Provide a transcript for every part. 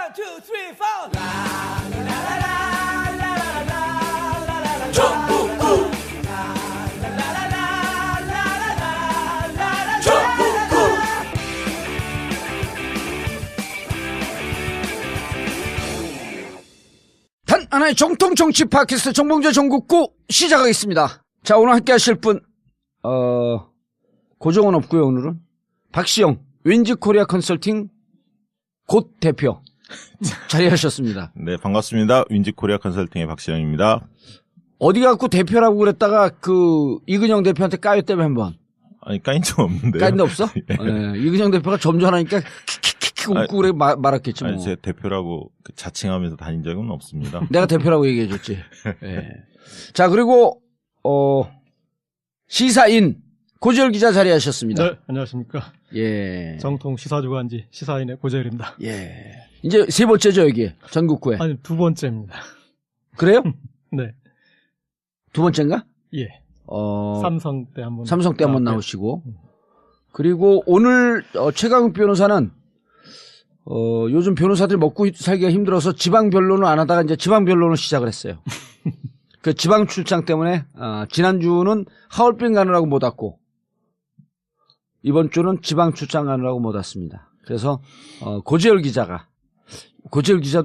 2, 3, 4. 단 하나의 정통 정치 팟캐스트 정봉재 정국구 시작하겠습니다. 자, 오늘 함께 하실 분 고정은 없고요. 오늘은 박시영 윈지코리아 컨설팅 곧 대표 자리하셨습니다. 네, 반갑습니다. 윈지코리아 컨설팅의 박시영입니다. 어디 갖고 대표라고 그랬다가 이근영 대표한테 까였다며 한번. 아니, 까인 적 없는데요. 까인 데 없어? 예. 네, 이근영 대표가 점잖으니까 킥킥킥 웃고 그래 말았겠지 뭐. 아니, 제 대표라고 자칭하면서 다닌 적은 없습니다. 내가 대표라고 얘기해줬지. 네. 자, 그리고 시사인 고재열 기자 자리하셨습니다. 네, 안녕하십니까. 예. 정통 시사주간지 시사인의 고재열입니다. 예. 이제 세 번째죠, 여기. 전국구에. 아니, 두 번째입니다. 그래요? 네. 두 번째인가? 예. 삼성 때 한번. 삼성 때 한번 나오시고. 그리고 오늘, 최강욱 변호사는, 요즘 변호사들이 먹고 살기가 힘들어서 지방 변론을 안 하다가 이제 지방 변론을 시작을 했어요. 그 지방 출장 때문에, 지난주는 하얼빈 가느라고 못 왔고, 이번 주는 지방 출장 가느라고 못 왔습니다. 그래서, 고재열 기자도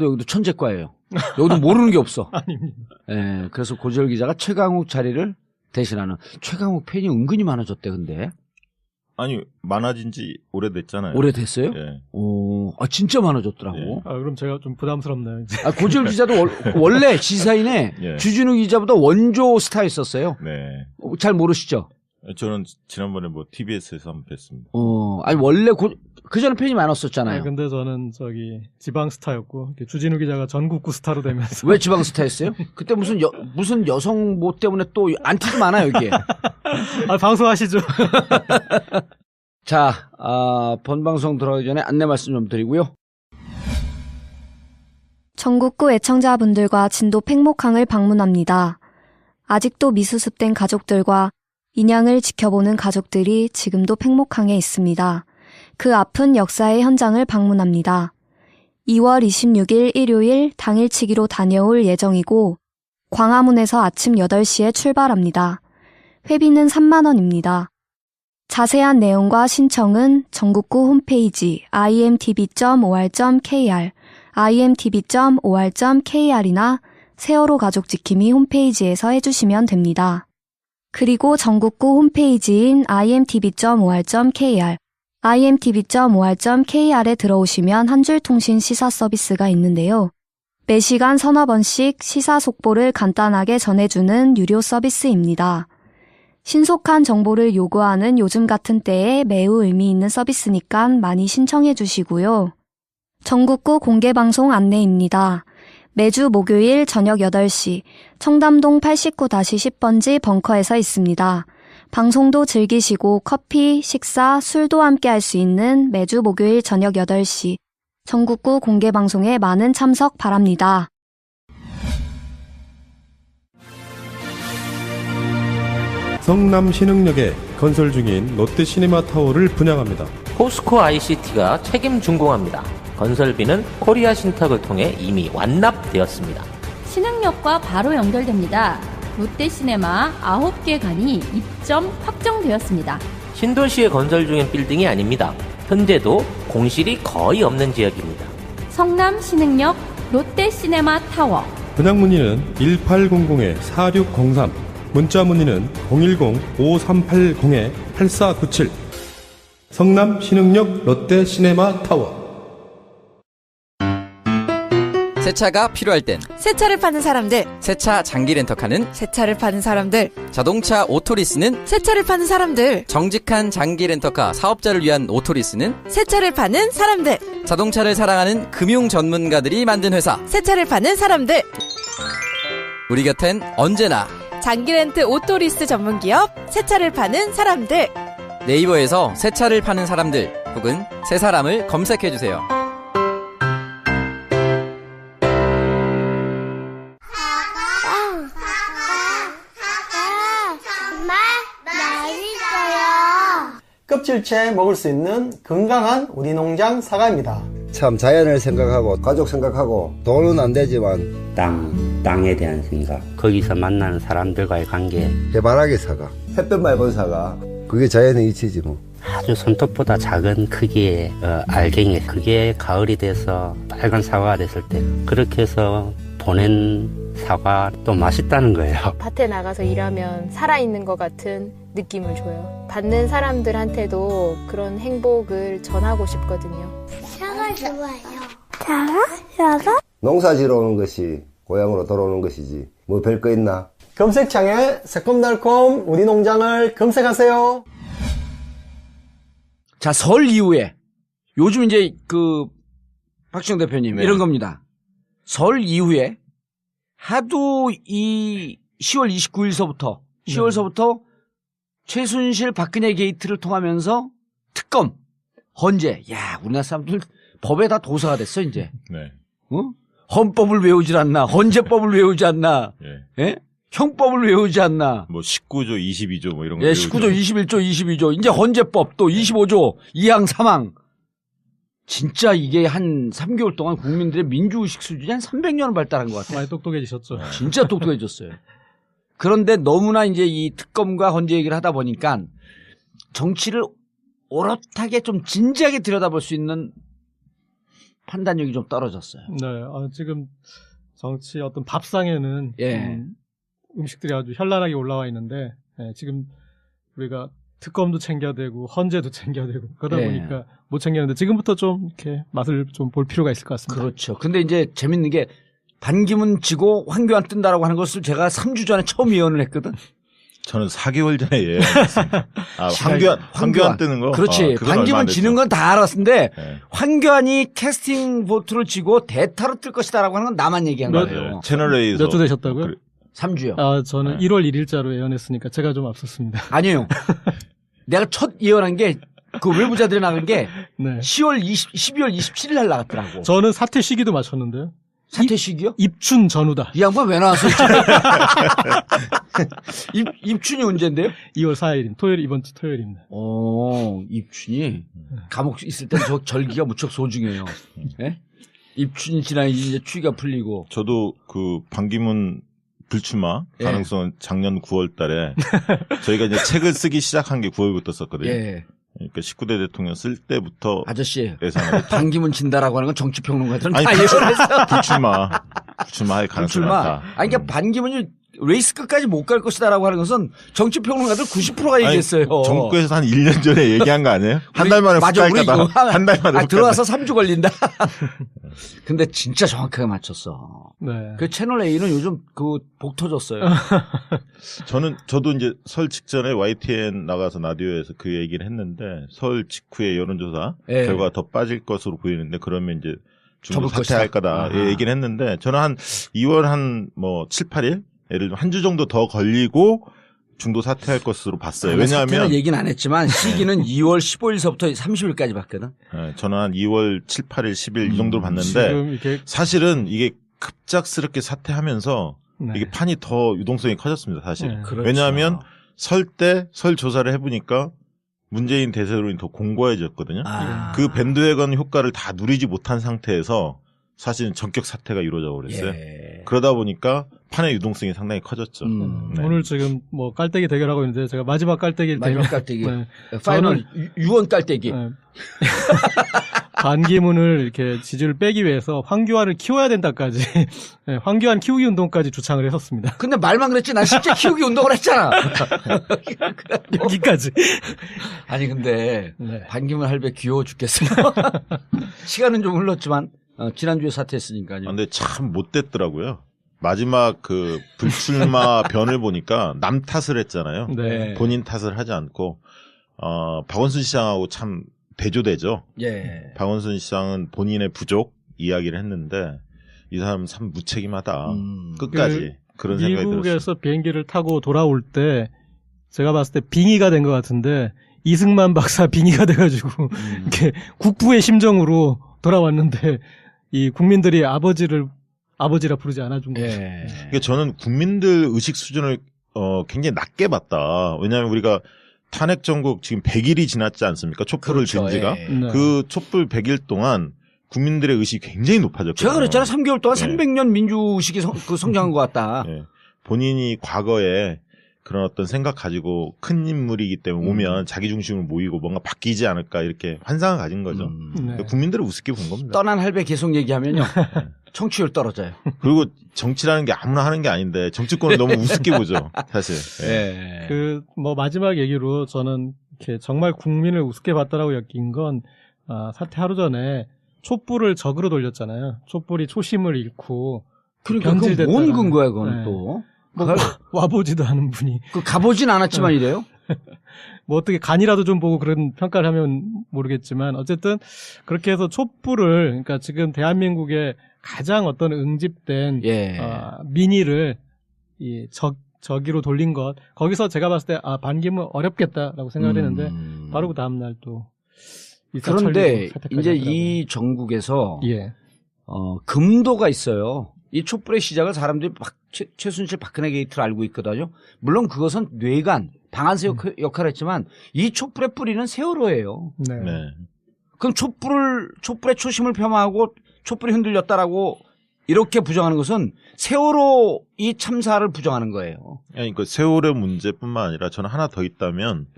여기도 천재과예요. 여기도 모르는 게 없어. 아닙니다. 예, 그래서 고재열 기자가 최강욱 자리를 대신하는. 최강욱 팬이 은근히 많아졌대, 근데. 아니, 많아진 지 오래됐잖아요. 오래됐어요? 예. 진짜 많아졌더라고. 예. 그럼 제가 좀 부담스럽네요, 이제. 고재열 기자도 원래 시사인에 예. 주진우 기자보다 원조 스타였었어요. 네. 잘 모르시죠? 저는 지난번에 TBS에서 한번 뵀습니다. 아니, 원래 그전에 팬이 많았었잖아요. 근데 저는 지방 스타였고, 주진우 기자가 전국구 스타로 되면서. 왜 지방 스타였어요? 그때 무슨 여성 모 때문에 또 안티도 많아요, 여기에. 방송하시죠. 자, 본방송 들어가기 전에 안내 말씀 좀 드리고요. 전국구 애청자분들과 진도 팽목항을 방문합니다. 아직도 미수습된 가족들과 인양을 지켜보는 가족들이 지금도 팽목항에 있습니다. 그 아픈 역사의 현장을 방문합니다. 2월 26일 일요일 당일치기로 다녀올 예정이고 광화문에서 아침 8시에 출발합니다. 회비는 3만 원입니다. 자세한 내용과 신청은 전국구 홈페이지 imtb.or.kr, imtb.or.kr이나 세월호 가족지킴이 홈페이지에서 해주시면 됩니다. 그리고 전국구 홈페이지인 imtb.or.kr, imtb.or.kr에 들어오시면 한줄통신 시사 서비스가 있는데요. 매시간 서너 번씩 시사 속보를 간단하게 전해주는 유료 서비스입니다. 신속한 정보를 요구하는 요즘 같은 때에 매우 의미 있는 서비스니까 많이 신청해 주시고요. 전국구 공개방송 안내입니다. 매주 목요일 저녁 8시 청담동 89-10번지 벙커에서 있습니다. 방송도 즐기시고 커피, 식사, 술도 함께 할 수 있는 매주 목요일 저녁 8시 전국구 공개방송에 많은 참석 바랍니다. 성남 신흥역에 건설 중인 롯데시네마타워를 분양합니다. 포스코 ICT가 책임 준공합니다. 건설비는 코리아 신탁을 통해 이미 완납되었습니다. 신흥역과 바로 연결됩니다. 롯데시네마 9개 간이 입점 확정되었습니다. 신도시에 건설 중인 빌딩이 아닙니다. 현재도 공실이 거의 없는 지역입니다. 성남 신흥역 롯데시네마 타워. 분양 문의는 1800-4603, 문자 문의는 010-5380-8497. 성남 신흥역 롯데시네마타워. 세차가 필요할 땐 세차를 파는 사람들, 세차 장기 렌터카는 세차를 파는 사람들, 자동차 오토리스는 세차를 파는 사람들, 정직한 장기 렌터카 사업자를 위한 오토리스는 세차를 파는 사람들, 자동차를 사랑하는 금융 전문가들이 만든 회사 세차를 파는 사람들. 우리 곁엔 언제나 장기 렌트 오토리스 전문기업 세차를 파는 사람들. 네이버에서 세차를 파는 사람들 혹은 세 사람을 검색해주세요. 껍질째 먹을 수 있는 건강한 우리 농장 사과입니다. 참 자연을 생각하고 가족 생각하고 돈은 안 되지만 땅에 대한 생각, 거기서 만나는 사람들과의 관계, 해바라기 사과, 햇볕 맑은 사과, 그게 자연의 이치지 뭐. 아주 손톱보다 작은 크기의 알갱이, 그게 가을이 돼서 빨간 사과가 됐을 때 그렇게 해서 보낸 사과 또 맛있다는 거예요. 밭에 나가서 일하면 살아있는 것 같은 느낌을 줘요. 받는 사람들한테도 그런 행복을 전하고 싶거든요. 사과 좋아요. 사과? 농사 지러 오는 것이 고향으로 돌아오는 것이지 뭐 별거 있나? 검색창에 새콤달콤 우리 농장을 검색하세요. 자, 설 이후에 요즘 이제 그 박시영 대표님 이런 겁니다. 설 이후에 하도 이 10월 29일서부터 10월서부터 최순실 박근혜 게이트를 통하면서 특검 헌재, 야 우리나라 사람들 법에 다 도사가 됐어 이제. 네. 헌법을 외우질 않나, 헌재법을 외우지 않나, 예? 형법을 외우지 않나. 뭐 19조, 22조 뭐 이런 거. 예, 19조, 21조, 22조, 이제 헌재법 또 25조, 2항, 3항. 진짜 이게 한 3개월 동안 국민들의 민주의식 수준이 한 300년을 발달한 것 같아요. 많이 똑똑해지셨죠. 진짜 똑똑해졌어요. 그런데 너무나 이제 이 특검과 헌재 얘기를 하다 보니까 정치를 오롯하게 좀 진지하게 들여다볼 수 있는 판단력이 좀 떨어졌어요. 네, 지금 정치 어떤 밥상에는 음식들이 아주 현란하게 올라와 있는데 지금 우리가 특검도 챙겨야 되고 헌재도 챙겨야 되고 그러다 보니까 못 챙겼는데 지금부터 좀 이렇게 맛을 좀 볼 필요가 있을 것 같습니다. 그렇죠. 근데 이제 재밌는 게 반기문 지고 황교안 뜬다라고 하는 것을 제가 3주 전에 처음 예언을 했거든. 저는 4개월 전에 예언했습니다. 황교안 뜨는 거? 그렇지. 반기문 지는 건 다 알았는데 황교안이 캐스팅 보트를 지고 대타로 뜰 것이다라고 하는 건 나만 얘기한 거예요. 채널A에서 몇 주 되셨다고요? 3주요. 저는 1월 1일자로 예언했으니까 제가 좀 앞섰습니다. 아니에요. 내가 첫 예언한 게 그 외부자들이 나간 게 12월 27일 날 나갔더라고. 저는 사퇴 시기도 맞췄는데요. 사퇴 시기요? 입춘 전후다. 이 양반 왜 나왔어? 입춘이 언제인데요? 2월 4일, 토요일, 이번 주 토요일입니다. 입춘이 감옥 있을 때 저 절기가 무척 소중해요. 네? 입춘이 지나야 이제 추위가 풀리고. 저도 그 반기문 불출마 가능성은 작년 9월 달에 저희가 이제 책을 쓰기 시작한 게 9월부터 썼거든요. 그러니까 19대 대통령 쓸 때부터 아저씨 예상을 반기문 진다라고 하는 건 정치평론가들은 다 예상했어. 불출마할 가능성이 많다. 아니 그러니까 반기문이 레이스 끝까지 못 갈 것이다라고 하는 것은 정치평론가들 90%가 얘기했어요. 정부에서 한 1년 전에 얘기한 거 아니에요? 한 달 만에 맞아, 우리 한 달 만에 들어와서 3주 걸린다. 근데 진짜 정확하게 맞췄어. 네. 그 채널 A는 요즘 그 복 터졌어요. 저도 이제 설 직전에 YTN 나가서 라디오에서 그 얘기를 했는데 설 직후에 여론조사 결과가 더 빠질 것으로 보이는데 그러면 이제 중도 사퇴할 거다 얘기를 했는데 저는 한 2월 한 뭐 7, 8일 예를 들면 한 주 정도 더 걸리고 중도 사퇴할 것으로 봤어요. 왜냐하면 얘기는 안 했지만 시기는 2월 15일서부터 30일까지 봤거든. 저는 한 2월 7, 8일, 10일 이 정도로 봤는데 사실은 이게 급작스럽게 사퇴하면서 이게 판이 더 유동성이 커졌습니다. 사실. 그렇죠. 왜냐하면 설 조사를 해보니까 문재인 대세론이 더 공고해졌거든요. 그 밴드웨건 효과를 다 누리지 못한 상태에서 사실은 전격 사퇴가 이루어져 버렸어요. 그러다 보니까 판의 유동성이 상당히 커졌죠. 오늘 지금 뭐 깔때기 대결하고 있는데 제가 마지막 깔때기를 마지막 깔때기. 파이널 유언 깔때기. 반기문을 이렇게 지지를 빼기 위해서 황교안을 키워야 된다까지 황교안 키우기 운동까지 주창을 했었습니다. 근데 말만 그랬지 난 실제 키우기 운동을 했잖아. 여기까지. 아니 근데 반기문 할배 귀여워 죽겠어요. 시간은 좀 흘렀지만 지난주에 사퇴했으니까요. 근데 참 못됐더라고요. 마지막 그 불출마 변을 보니까 남 탓을 했잖아요. 본인 탓을 하지 않고 박원순 시장하고 참 대조되죠. 박원순 시장은 본인의 부족 이야기를 했는데 이 사람은 참 무책임하다. 끝까지 그런 생각이 들었어요. 미국에서 비행기를 타고 돌아올 때 제가 봤을 때 빙의가 된 것 같은데 이승만 박사 빙의가 돼가지고 이렇게 국부의 심정으로 돌아왔는데 이 국민들이 아버지라 부르지 않아준 거죠. 그러니까 저는 국민들 의식 수준을 굉장히 낮게 봤다. 왜냐하면 우리가 탄핵 정국 지금 100일이 지났지 않습니까? 촛불을 든 지가. 그 촛불 100일 동안 국민들의 의식이 굉장히 높아졌거든요. 제가 그랬잖아요. 3개월 동안 300년 민주의식이 성장한 것 같다. 본인이 과거에 그런 어떤 생각 가지고 큰 인물이기 때문에 오면 자기 중심으로 모이고 뭔가 바뀌지 않을까 이렇게 환상을 가진 거죠. 국민들을 우습게 본 겁니다. 떠난 할배 계속 얘기하면요. 청취율 떨어져요. 그리고 정치라는 게 아무나 하는 게 아닌데 정치권을 너무 우습게 보죠. 사실. 뭐 마지막 얘기로 저는 이렇게 정말 국민을 우습게 봤다라고 엮인 건 사태 하루 전에 촛불을 적으로 돌렸잖아요. 촛불이 초심을 잃고 그러니까 변질됐다. 뭔 근거야 그건 또. 뭐 와보지도 않은 분이. 가보진 않았지만 이래요? 뭐 어떻게 간이라도 좀 보고 그런 평가를 하면 모르겠지만 어쨌든 그렇게 해서 촛불을 그러니까 지금 대한민국의 가장 어떤 응집된 민의를 이 저기로 돌린 것 거기서 제가 봤을 때 반기문 어렵겠다라고 생각을 했는데 바로 그 다음 날 또 그런데 이제 하더라고요. 이 정국에서 금도가 있어요. 이 촛불의 시작을 사람들이 최순실 박근혜 게이트를 알고 있거든요. 물론 그것은 뇌관, 방한세 역할을 했지만 이 촛불의 뿌리는 세월호예요. 그럼 촛불의 초심을 폄하하고 촛불이 흔들렸다라고 이렇게 부정하는 것은 세월호 이 참사를 부정하는 거예요. 그러니까 세월호 문제뿐만 아니라 저는 하나 더 있다면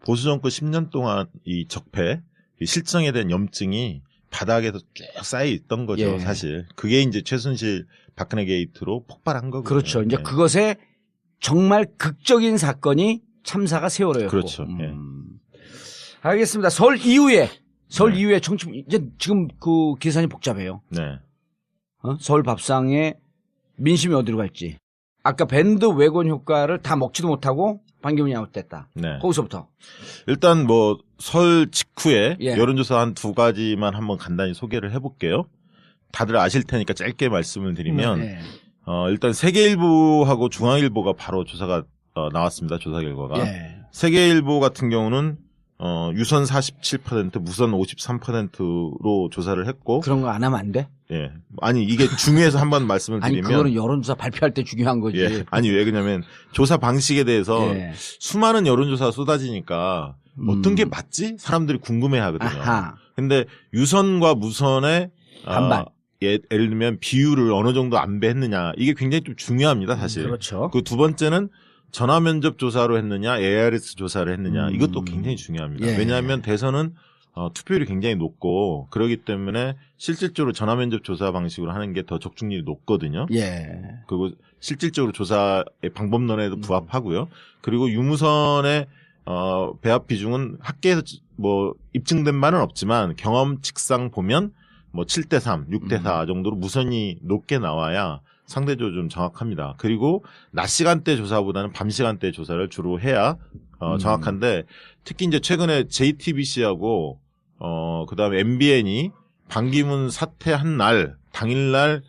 보수 정권 10년 동안 이 적폐, 이 실정에 대한 염증이 바닥에서 쭉 쌓여 있던 거죠, 사실. 그게 이제 최순실 박근혜 게이트로 폭발한 거거든요. 그렇죠. 이제 그것에 정말 극적인 사건이 참사가 세월호였고. 그렇죠. 알겠습니다. 설 이후에 이제 지금 그 계산이 복잡해요. 서울 밥상에 민심이 어디로 갈지. 아까 밴드 외곤 효과를 다 먹지도 못하고 반기문이 아웃됐다. 거기서부터. 일단 뭐 설 직후에 여론조사 한 2가지만 한번 간단히 소개를 해볼게요. 다들 아실 테니까 짧게 말씀을 드리면 일단 세계일보하고 중앙일보가 바로 조사가 나왔습니다. 조사 결과가. 세계일보 같은 경우는 유선 47%, 무선 53%로 조사를 했고. 그런 거 안 하면 안 돼? 아니, 이게 중요해서 한번 말씀을 드리면. 아니, 그거는 여론조사 발표할 때 중요한 거지. 아니, 왜 그러냐면 조사 방식에 대해서 수많은 여론조사가 쏟아지니까 어떤 게 맞지? 사람들이 궁금해 하거든요. 근데 유선과 무선의 반반. 예를 들면 비율을 어느 정도 안배했느냐. 이게 굉장히 좀 중요합니다, 사실. 그렇죠. 그 두 번째는 전화 면접 조사로 했느냐, ARS 조사를 했느냐, 이것도 굉장히 중요합니다. 왜냐하면 대선은 투표율이 굉장히 높고 그렇기 때문에 실질적으로 전화 면접 조사 방식으로 하는 게 더 적중률이 높거든요. 그리고 실질적으로 조사의 방법론에도 부합하고요. 그리고 유무선의 배합 비중은 학계에서 뭐 입증된 바는 없지만 경험칙상 보면 뭐 7대3, 6대4 정도로 무선이 높게 나와야 상대적으로 좀 정확합니다. 그리고 낮 시간대 조사보다는 밤 시간대 조사를 주로 해야 정확한데 특히 이제 최근에 JTBC하고 그다음에 MBN이 반기문 사퇴한 날 당일날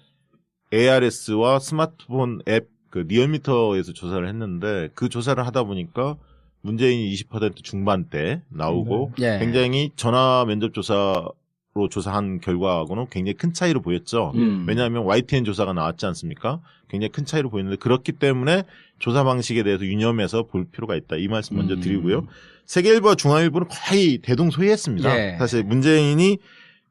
ARS와 스마트폰 앱 그 리얼미터에서 조사를 했는데 그 조사를 하다 보니까 문재인이 20% 중반대 나오고 굉장히 전화 면접 조사로 조사한 결과하고는 굉장히 큰 차이로 보였죠. 왜냐하면 YTN 조사가 나왔지 않습니까? 굉장히 큰 차이로 보였는데 그렇기 때문에 조사 방식에 대해서 유념해서 볼 필요가 있다. 이 말씀 먼저 드리고요. 세계일보와 중앙일보는 거의 대동소이했습니다. 사실 문재인이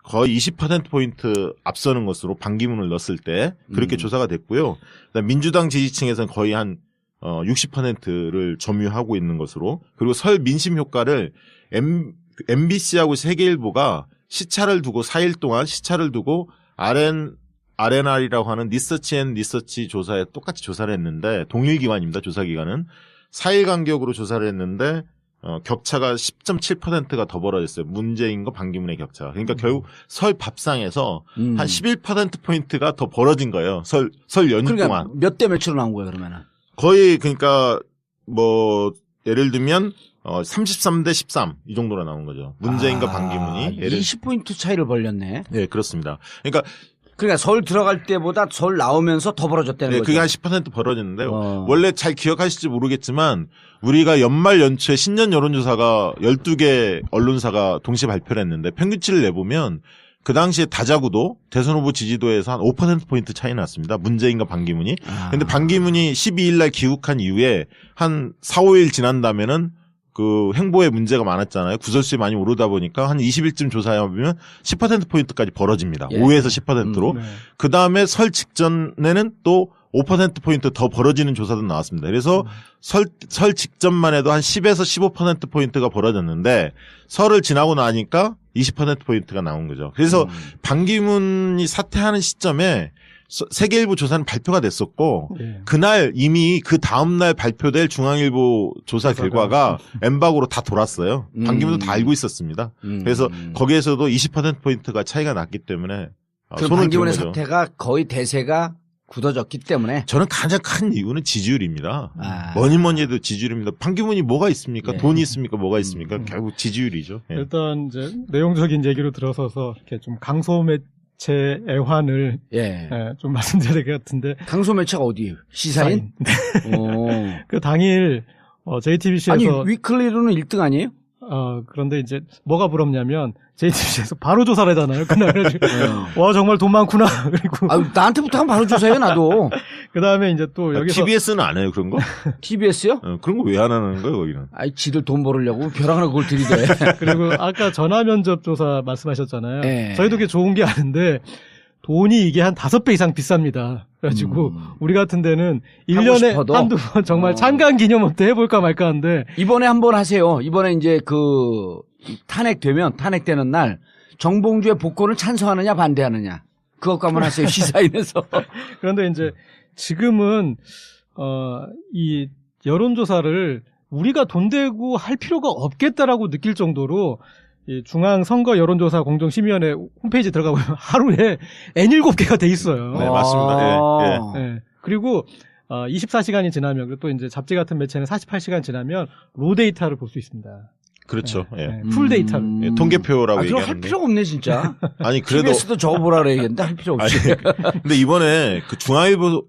거의 20%포인트 앞서는 것으로 반기문을 넣었을 때 그렇게 조사가 됐고요. 그다음 민주당 지지층에서는 거의 한 60%를 점유하고 있는 것으로 그리고 설 민심 효과를 MBC하고 세계일보가 시차를 두고 4일 동안 시차를 두고 RNR이라고 하는 리서치 앤 리서치 조사에 똑같이 조사를 했는데 동일 기관입니다. 조사 기관은 4일 간격으로 조사를 했는데 격차가 10.7%가 더 벌어졌어요. 문재인과 반기문의 격차가. 그러니까 결국 설 밥상에서 한 11%포인트가 더 벌어진 거예요. 설 연휴 그러니까 동안. 몇 대 몇으로 나온 거예요, 그러면은? 거의 그러니까 뭐 예를 들면 33대 13 이 정도로 나온 거죠. 문재인과 반기문이 20포인트 차이를 벌렸네. 네, 그렇습니다. 그러니까 서울 들어갈 때보다 서울 나오면서 더 벌어졌다는 거죠. 그게 한 10% 벌어졌는데 원래 잘 기억하실지 모르겠지만 우리가 연말 연초에 신년 여론조사가 12개 언론사가 동시에 발표를 했는데 평균치를 내보면 그 당시에 다자구도 대선 후보 지지도에서 한 5%포인트 차이 났습니다. 문재인과 반기문이. 근데 반기문이 12일 날 귀국한 이후에 한 4, 5일 지난다면은 그 행보에 문제가 많았잖아요. 구설수에 많이 오르다 보니까 한 20일쯤 조사해보면 10%포인트까지 벌어집니다. 예. 5에서 10%로. 네. 그 다음에 설 직전에는 또 5%포인트 더 벌어지는 조사도 나왔습니다. 그래서 설 직전만 해도 한 10에서 15%포인트가 벌어졌는데 설을 지나고 나니까 20%포인트가 나온 거죠. 그래서 반기문이 사퇴하는 시점에 세계일보 조사는 발표가 됐었고 네. 그날 이미 그 다음날 발표될 중앙일보 조사 결과가 엠박으로 다 돌았어요. 반기문도 다 알고 있었습니다. 그래서 거기에서도 20%포인트가 차이가 났기 때문에 그 반기문의 사태가 거의 대세가 굳어졌기 때문에 저는 가장 큰 이유는 지지율입니다. 뭐니 해도 지지율입니다. 반기문이 뭐가 있습니까? 돈이 있습니까? 뭐가 있습니까? 결국 지지율이죠. 예. 일단 이제 내용적인 얘기로 들어서서 이렇게 좀 강소매체 애환을 좀 말씀드려야 될 것 같은데 강소매체가 어디예요? 시사인? 그 당일 JTBC에서 아니 위클리로는 1등 아니에요? 그런데 이제 뭐가 부럽냐면 JTBC에서 바로 조사를 하잖아요. 그날 그래가지고 와 정말 돈 많구나. 그리고 나한테부터 하면 바로 조사해 나도. 그 다음에 이제 또 여기서 TBS는 안 해요 그런 거? TBS요? 그런 거 왜 안 하는 거예요 거기는? 아이 지들 돈 벌으려고 벼랑 하나 그걸 들이대. 그리고 아까 전화 면접 조사 말씀하셨잖아요. 네. 저희도 그게 좋은 게 아는데 돈이 이게 한 5배 이상 비쌉니다. 그래가지고 우리 같은 데는 1년에 한두 번 정말 찬간 기념업 때 해볼까 말까 하는데 이번에 한번 하세요. 이번에 이제 그 탄핵되는 날 정봉주의 복권을 찬성하느냐 반대하느냐 그것과 한번 하세요. 시사인에서. 그런데 이제 지금은 이 여론조사를 우리가 돈 대고 할 필요가 없겠다라고 느낄 정도로 이 중앙선거 여론조사 공정심의위원회 홈페이지 들어가 보면 하루에 N7개가 돼 있어요. 네, 맞습니다. 네. 그리고 24시간이 지나면 그리고 또 이제 잡지 같은 매체는 48시간 지나면 로 데이터를 볼 수 있습니다. 그렇죠. 예. 풀 데이터를. 예, 통계표라고 그럼 얘기하는데. 할 필요가 없네 진짜. 아니 그래도 TBS도 저거 보라 그래야겠는데 할 필요 없이. 근데 이번에 그 중앙일보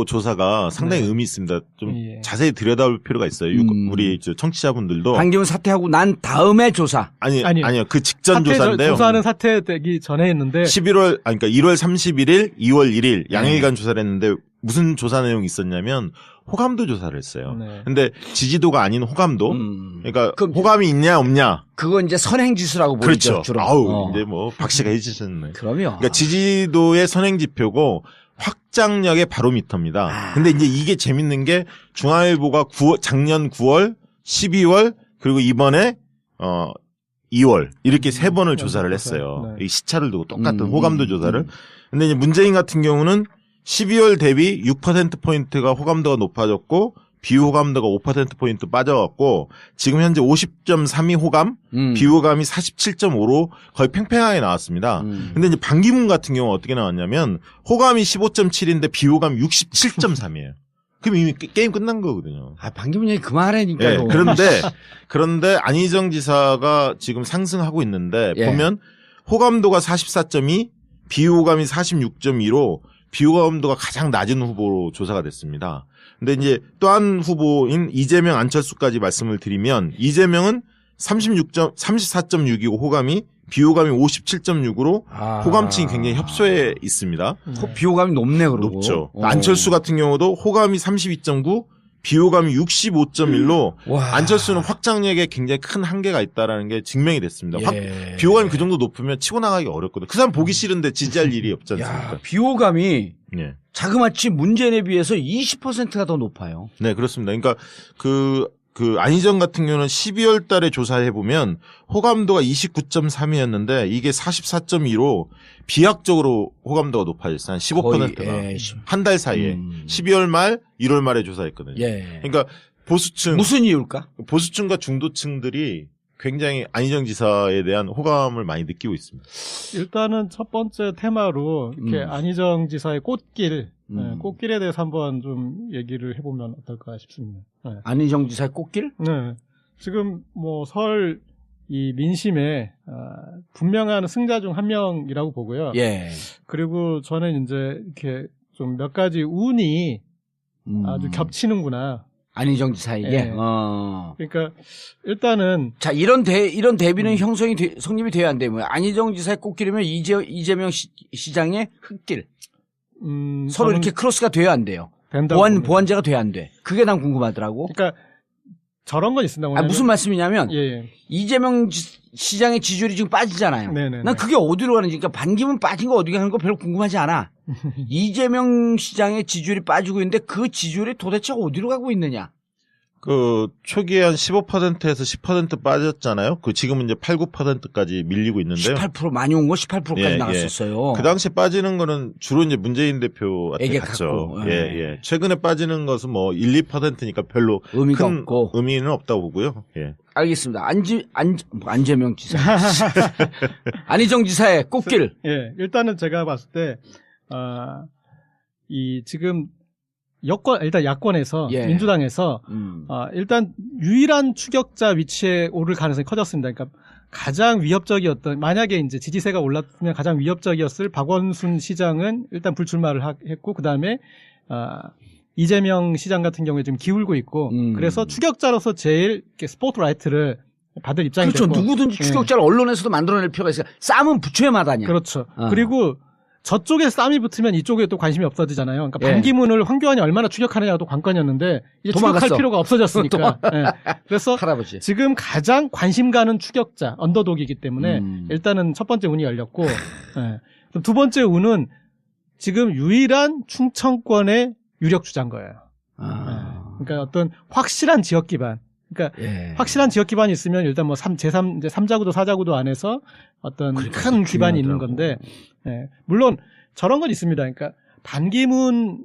조사가 상당히 의미 있습니다. 좀 자세히 들여다볼 필요가 있어요. 우리 청취자분들도. 반기문 사퇴하고 난 다음에 조사. 아니요. 그 직전 조사인데요. 조사는 사퇴되기 전에 했는데 그러니까 1월 31일, 2월 1일 양일간 조사를 했는데 무슨 조사 내용이 있었냐면 호감도 조사를 했어요. 네. 근데 지지도가 아닌 호감도. 그러니까 호감이 있냐 없냐. 그건 이제 선행지수라고 그렇죠. 보죠. 주로. 아우 이제 뭐 박씨가 해주셨네. 그럼요. 그러니까 지지도의 선행지표고 확장력의 바로미터입니다. 근데 이제 이게 재밌는 게 중앙일보가 작년 9월, 12월 그리고 이번에 2월 이렇게 세 번을 조사를 했어요. 이 시차를 두고 똑같은 호감도 조사를. 근데 이제 문재인 같은 경우는 12월 대비 6%포인트가 호감도가 높아졌고 비호감도가 5%포인트 빠져갖고 지금 현재 50.32 호감, 비호감이 47.5로 거의 팽팽하게 나왔습니다. 근데 이제 반기문 같은 경우 어떻게 나왔냐면 호감이 15.7인데 비호감이 67.3이에요. 그럼 이미 게임 끝난 거거든요. 반기문 얘기 그만하라니까요. 네, 그런데 안희정 지사가 지금 상승하고 있는데 보면 호감도가 44.2, 비호감이 46.2로 비호감도가 가장 낮은 후보로 조사가 됐습니다. 근데 이제 또 한 후보인 이재명, 안철수까지 말씀을 드리면 이재명은 34.6이고 호감이 비호감이 57.6으로 호감층이 굉장히 협소해 있습니다. 비호감이 높네 그러고. 높죠. 안철수 같은 경우도 호감이 32.9, 비호감이 65.1로 안철수는 확장력에 굉장히 큰 한계가 있다라는 게 증명이 됐습니다. 비호감이 그 정도 높으면 치고 나가기 어렵거든요. 그 사람 보기 싫은데 지지할 일이 없지 않습니까? 비호감이 자그마치 문재인에 비해서 20%가 더 높아요. 네, 그렇습니다. 그러니까 그 안희정 같은 경우는 12월 달에 조사해 보면 호감도가 29.3이었는데 이게 44.2로 비약적으로 호감도가 높아졌어요. 한 15%가. 한 달 사이에. 12월 말, 1월 말에 조사했거든요. 그러니까 보수층. 무슨 이유일까? 보수층과 중도층들이 굉장히 안희정 지사에 대한 호감을 많이 느끼고 있습니다. 일단은 첫 번째 테마로 이렇게 안희정 지사의 꽃길, 꽃길에 대해서 한번 좀 얘기를 해보면 어떨까 싶습니다. 안희정 지사의 꽃길? 네. 지금 뭐 설 이 민심에 분명한 승자 중 한 명이라고 보고요. 그리고 저는 이제 이렇게 좀 몇 가지 운이 아주 겹치는구나. 안희정 지사에게. 그러니까 일단은 자 이런 대비는 성립이 돼야 안 되면 안희정 지사의 꽃길이면 이재명 시장의 흙길. 서로 이렇게 크로스가 돼야 안 돼요. 보완제가 돼야 안 돼. 그게 난 궁금하더라고. 그러니까 저런 건 있습니다. 무슨 말씀이냐면 예. 이재명 시장의 지지율이 지금 빠지잖아요. 네네네. 난 그게 어디로 가는지, 그러니까 반기문 빠진 거 어디 가는 거 별로 궁금하지 않아. 이재명 시장의 지지율이 빠지고 있는데 그 지지율이 도대체 어디로 가고 있느냐. 그 초기에 한 15%에서 10% 빠졌잖아요. 그 지금은 이제 8, 9%까지 밀리고 있는데요. 18% 많이 온 거 18%까지 나갔었어요. 그 당시 빠지는 거는 주로 이제 문재인 대표한테 갔죠. 예. 최근에 빠지는 것은 뭐 1, 2%니까 별로 의미가 큰 없고. 의미는 없다고 보고요. 예. 알겠습니다. 안재명 지사. 안희정 지사의 꽃길. 예. 일단은 제가 봤을 때, 지금 일단 야권에서, 민주당에서, 일단 유일한 추격자 위치에 오를 가능성이 커졌습니다. 그러니까 가장 위협적이었던, 만약에 이제 지지세가 올랐으면 가장 위협적이었을 박원순 시장은 일단 불출마를 했고, 그 다음에, 이재명 시장 같은 경우에 지금 기울고 있고, 그래서 추격자로서 제일 스포트라이트를 받을 입장이 그렇죠. 됐고. 누구든지 추격자를 언론에서도 만들어낼 필요가 있어요. 싸움은 부처의 마다냐. 그렇죠. 그리고 저쪽에 싸움이 붙으면 이쪽에 또 관심이 없어지잖아요. 그러니까 반기문을 황교안이 얼마나 추격하느냐가 또 관건이었는데 이제 추격할 필요가 없어졌으니까. 네. 그래서 할아버지. 지금 가장 관심 가는 추격자 언더독이기 때문에 일단은 첫 번째 운이 열렸고, 네. 두 번째 운은 지금 유일한 충청권의 유력 주자인 거예요. 네. 그러니까 어떤 확실한 지역 기반. 그러니까 확실한 지역 기반이 있으면 일단 뭐 이제 3자구도 4자구도 안에서 어떤 큰 기반이 있는 건데, 물론 저런 건 있습니다. 그러니까 반기문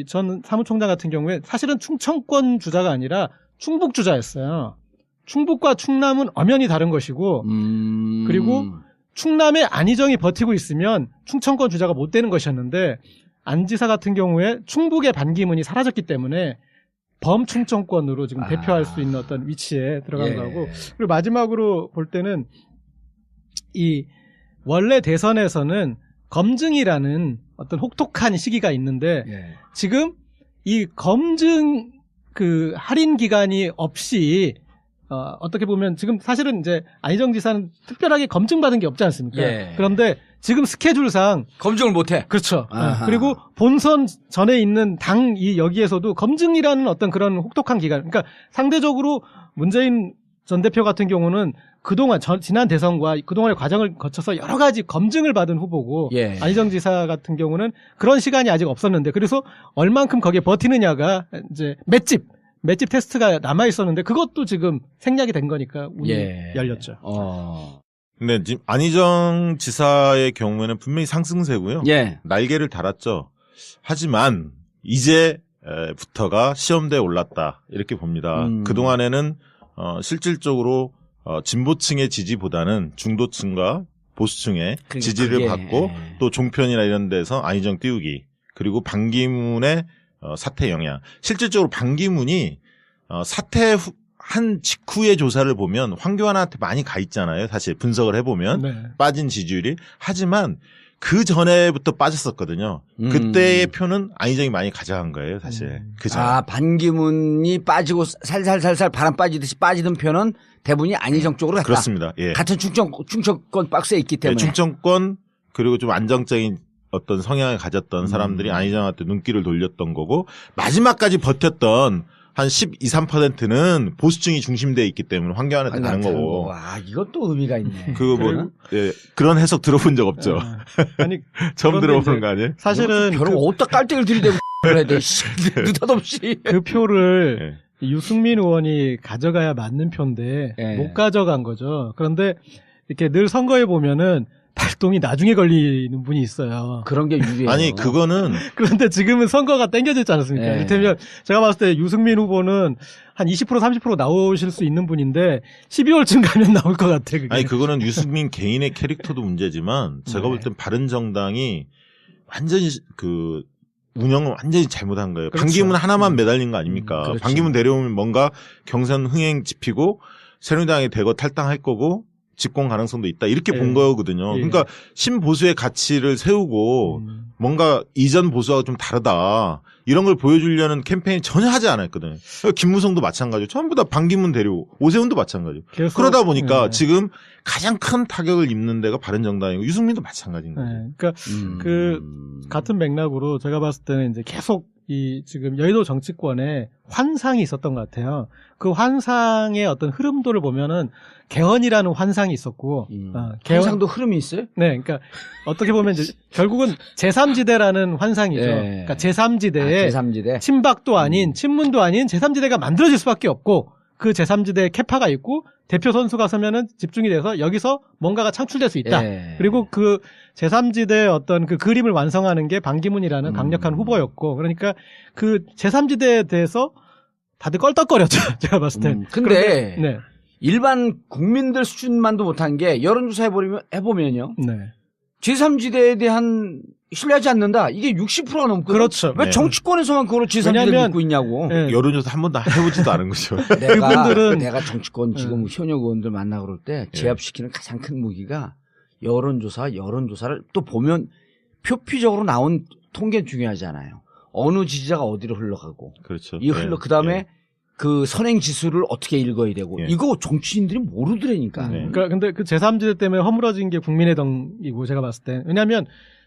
전 사무총장 같은 경우에 사실은 충청권 주자가 아니라 충북 주자였어요. 충북과 충남은 엄연히 다른 것이고, 그리고 충남에 안희정이 버티고 있으면 충청권 주자가 못 되는 것이었는데, 안 지사 같은 경우에 충북의 반기문이 사라졌기 때문에 범충청권으로 지금 대표할 수 있는 어떤 위치에 들어간 거고, 그리고 마지막으로 볼 때는 원래 대선에서는 검증이라는 어떤 혹독한 시기가 있는데, 지금 이 검증 할인 기간이 없이 어떻게 보면 지금 사실은 이제 안희정 지사는 특별하게 검증받은 게 없지 않습니까? 그런데 지금 스케줄상 검증을 못해. 그렇죠. 그리고 본선 전에 있는 여기에서도 검증이라는 어떤 그런 혹독한 기간. 그러니까 상대적으로 문재인 전 대표 같은 경우는 그동안 지난 대선과 그동안의 과정을 거쳐서 여러 가지 검증을 받은 후보고, 안희정 지사 같은 경우는 그런 시간이 아직 없었는데, 그래서 얼만큼 거기에 버티느냐가 이제 맷집 테스트가 남아 있었는데 그것도 지금 생략이 된 거니까 운이 열렸죠. 근데 지금 안희정 지사의 경우에는 분명히 상승세고요. 날개를 달았죠. 하지만 이제부터가 시험대에 올랐다 이렇게 봅니다. 그동안에는 실질적으로 진보층의 지지보다는 중도층과 보수층의 지지를 받고, 또 종편이나 이런 데서 안희정 띄우기, 그리고 반기문의 사퇴 영향. 실질적으로 반기문이 사퇴한 직후의 조사를 보면 황교안한테 많이 가 있잖아요. 사실 분석을 해보면 빠진 지지율이. 하지만 그 전에부터 빠졌었거든요. 그때의 표는 안희정이 많이 가져간 거예요, 사실. 반기문이 빠지고 살살살살 바람 빠지듯이 빠지던 표는 대부분이 안희정 쪽으로 갔다. 그렇습니다. 같은 충청권 박스에 있기 때문에. 충청권, 그리고 좀 안정적인 어떤 성향을 가졌던 사람들이 안희정한테 눈길을 돌렸던 거고, 마지막까지 버텼던 한 12, 3%는 보수층이 중심되어 있기 때문에 황교안한테 가는 거고. 이것도 의미가 있네. 그런 해석 들어본 적 없죠. 아니, 처음 들어보는 거 아니에요? 사실은 별로 어디다 깔때기를 들이대고 그래야 돼. 느닷없이. 그 표를 유승민 의원이 가져가야 맞는 표인데 못 가져간 거죠. 그런데 이렇게 늘 선거에 보면은 발동이 나중에 걸리는 분이 있어요. 그런 게 유리해요. 아니, 그거는. 그런데 지금은 선거가 땡겨졌지 않습니까? 이를테면 제가 봤을 때 유승민 후보는 한 20%, 30% 나오실 수 있는 분인데 12월쯤 가면 나올 것 같아. 그게. 아니, 그거는 유승민 개인의 캐릭터도 문제지만 제가 볼 땐 바른정당이 완전히 운영을 완전히 잘못한 거예요. 그렇죠. 반기문 하나만 매달린 거 아닙니까? 반기문 데려오면 뭔가 경선 흥행 지피고 새누리당이 대거 탈당할 거고 집권 가능성도 있다. 이렇게 본 거거든요. 그러니까 신보수의 가치를 세우고 뭔가 이전 보수와 좀 다르다. 이런 걸 보여주려는 캠페인 전혀 하지 않았거든요. 김무성도 마찬가지고 전부 다 반기문 데리고 오세훈도 마찬가지고. 그러다 보니까 지금 가장 큰 타격을 입는 데가 바른정당이고 유승민도 마찬가지인 거죠. 그러니까 같은 맥락으로 제가 봤을 때는 이제 계속 이 지금 여의도 정치권에 환상이 있었던 것 같아요. 그 환상의 어떤 흐름도를 보면은 개헌이라는 환상이 있었고, 환상도 흐름이 있어요? 네, 그러니까 어떻게 보면 이제 결국은 제3지대라는 환상이죠. 그러니까 제3지대에 제3지대. 친박도 아닌 친문도 아닌 제3지대가 만들어질 수밖에 없고 그 제3지대에 캐파가 있고 대표 선수가 서면은 집중이 돼서 여기서 뭔가가 창출될 수 있다. 그리고 그 제3지대의 어떤 그 그림을 완성하는 게 반기문이라는 강력한 후보였고, 그러니까 그 제3지대에 대해서 다들 껄떡거렸죠. 제가 봤을 땐. 근데 네. 일반 국민들 수준만도 못한 게 여론조사 해보면요. 네. 제3지대에 대한 신뢰하지 않는다. 이게 60%가 넘거든요. 그렇죠. 왜 정치권에서만 그걸 제3지대를 믿고 있냐고. 네. 여론조사 한 번도 해보지도 않은 거죠. 내가 정치권 지금 현역 의원들 만나 그럴 때 제압시키는 가장 큰 무기가 여론조사를 또 보면 표피적으로 나온 통계 중요하잖아요. 어느 지지자가 어디로 흘러가고. 그렇죠. 그 다음에 그 선행 지수를 어떻게 읽어야 되고. 이거 정치인들이 모르더라니까. 그러니까 근데 그 제3지대 때문에 허물어진 게 국민의당이고 제가 봤을 때. 왜냐하면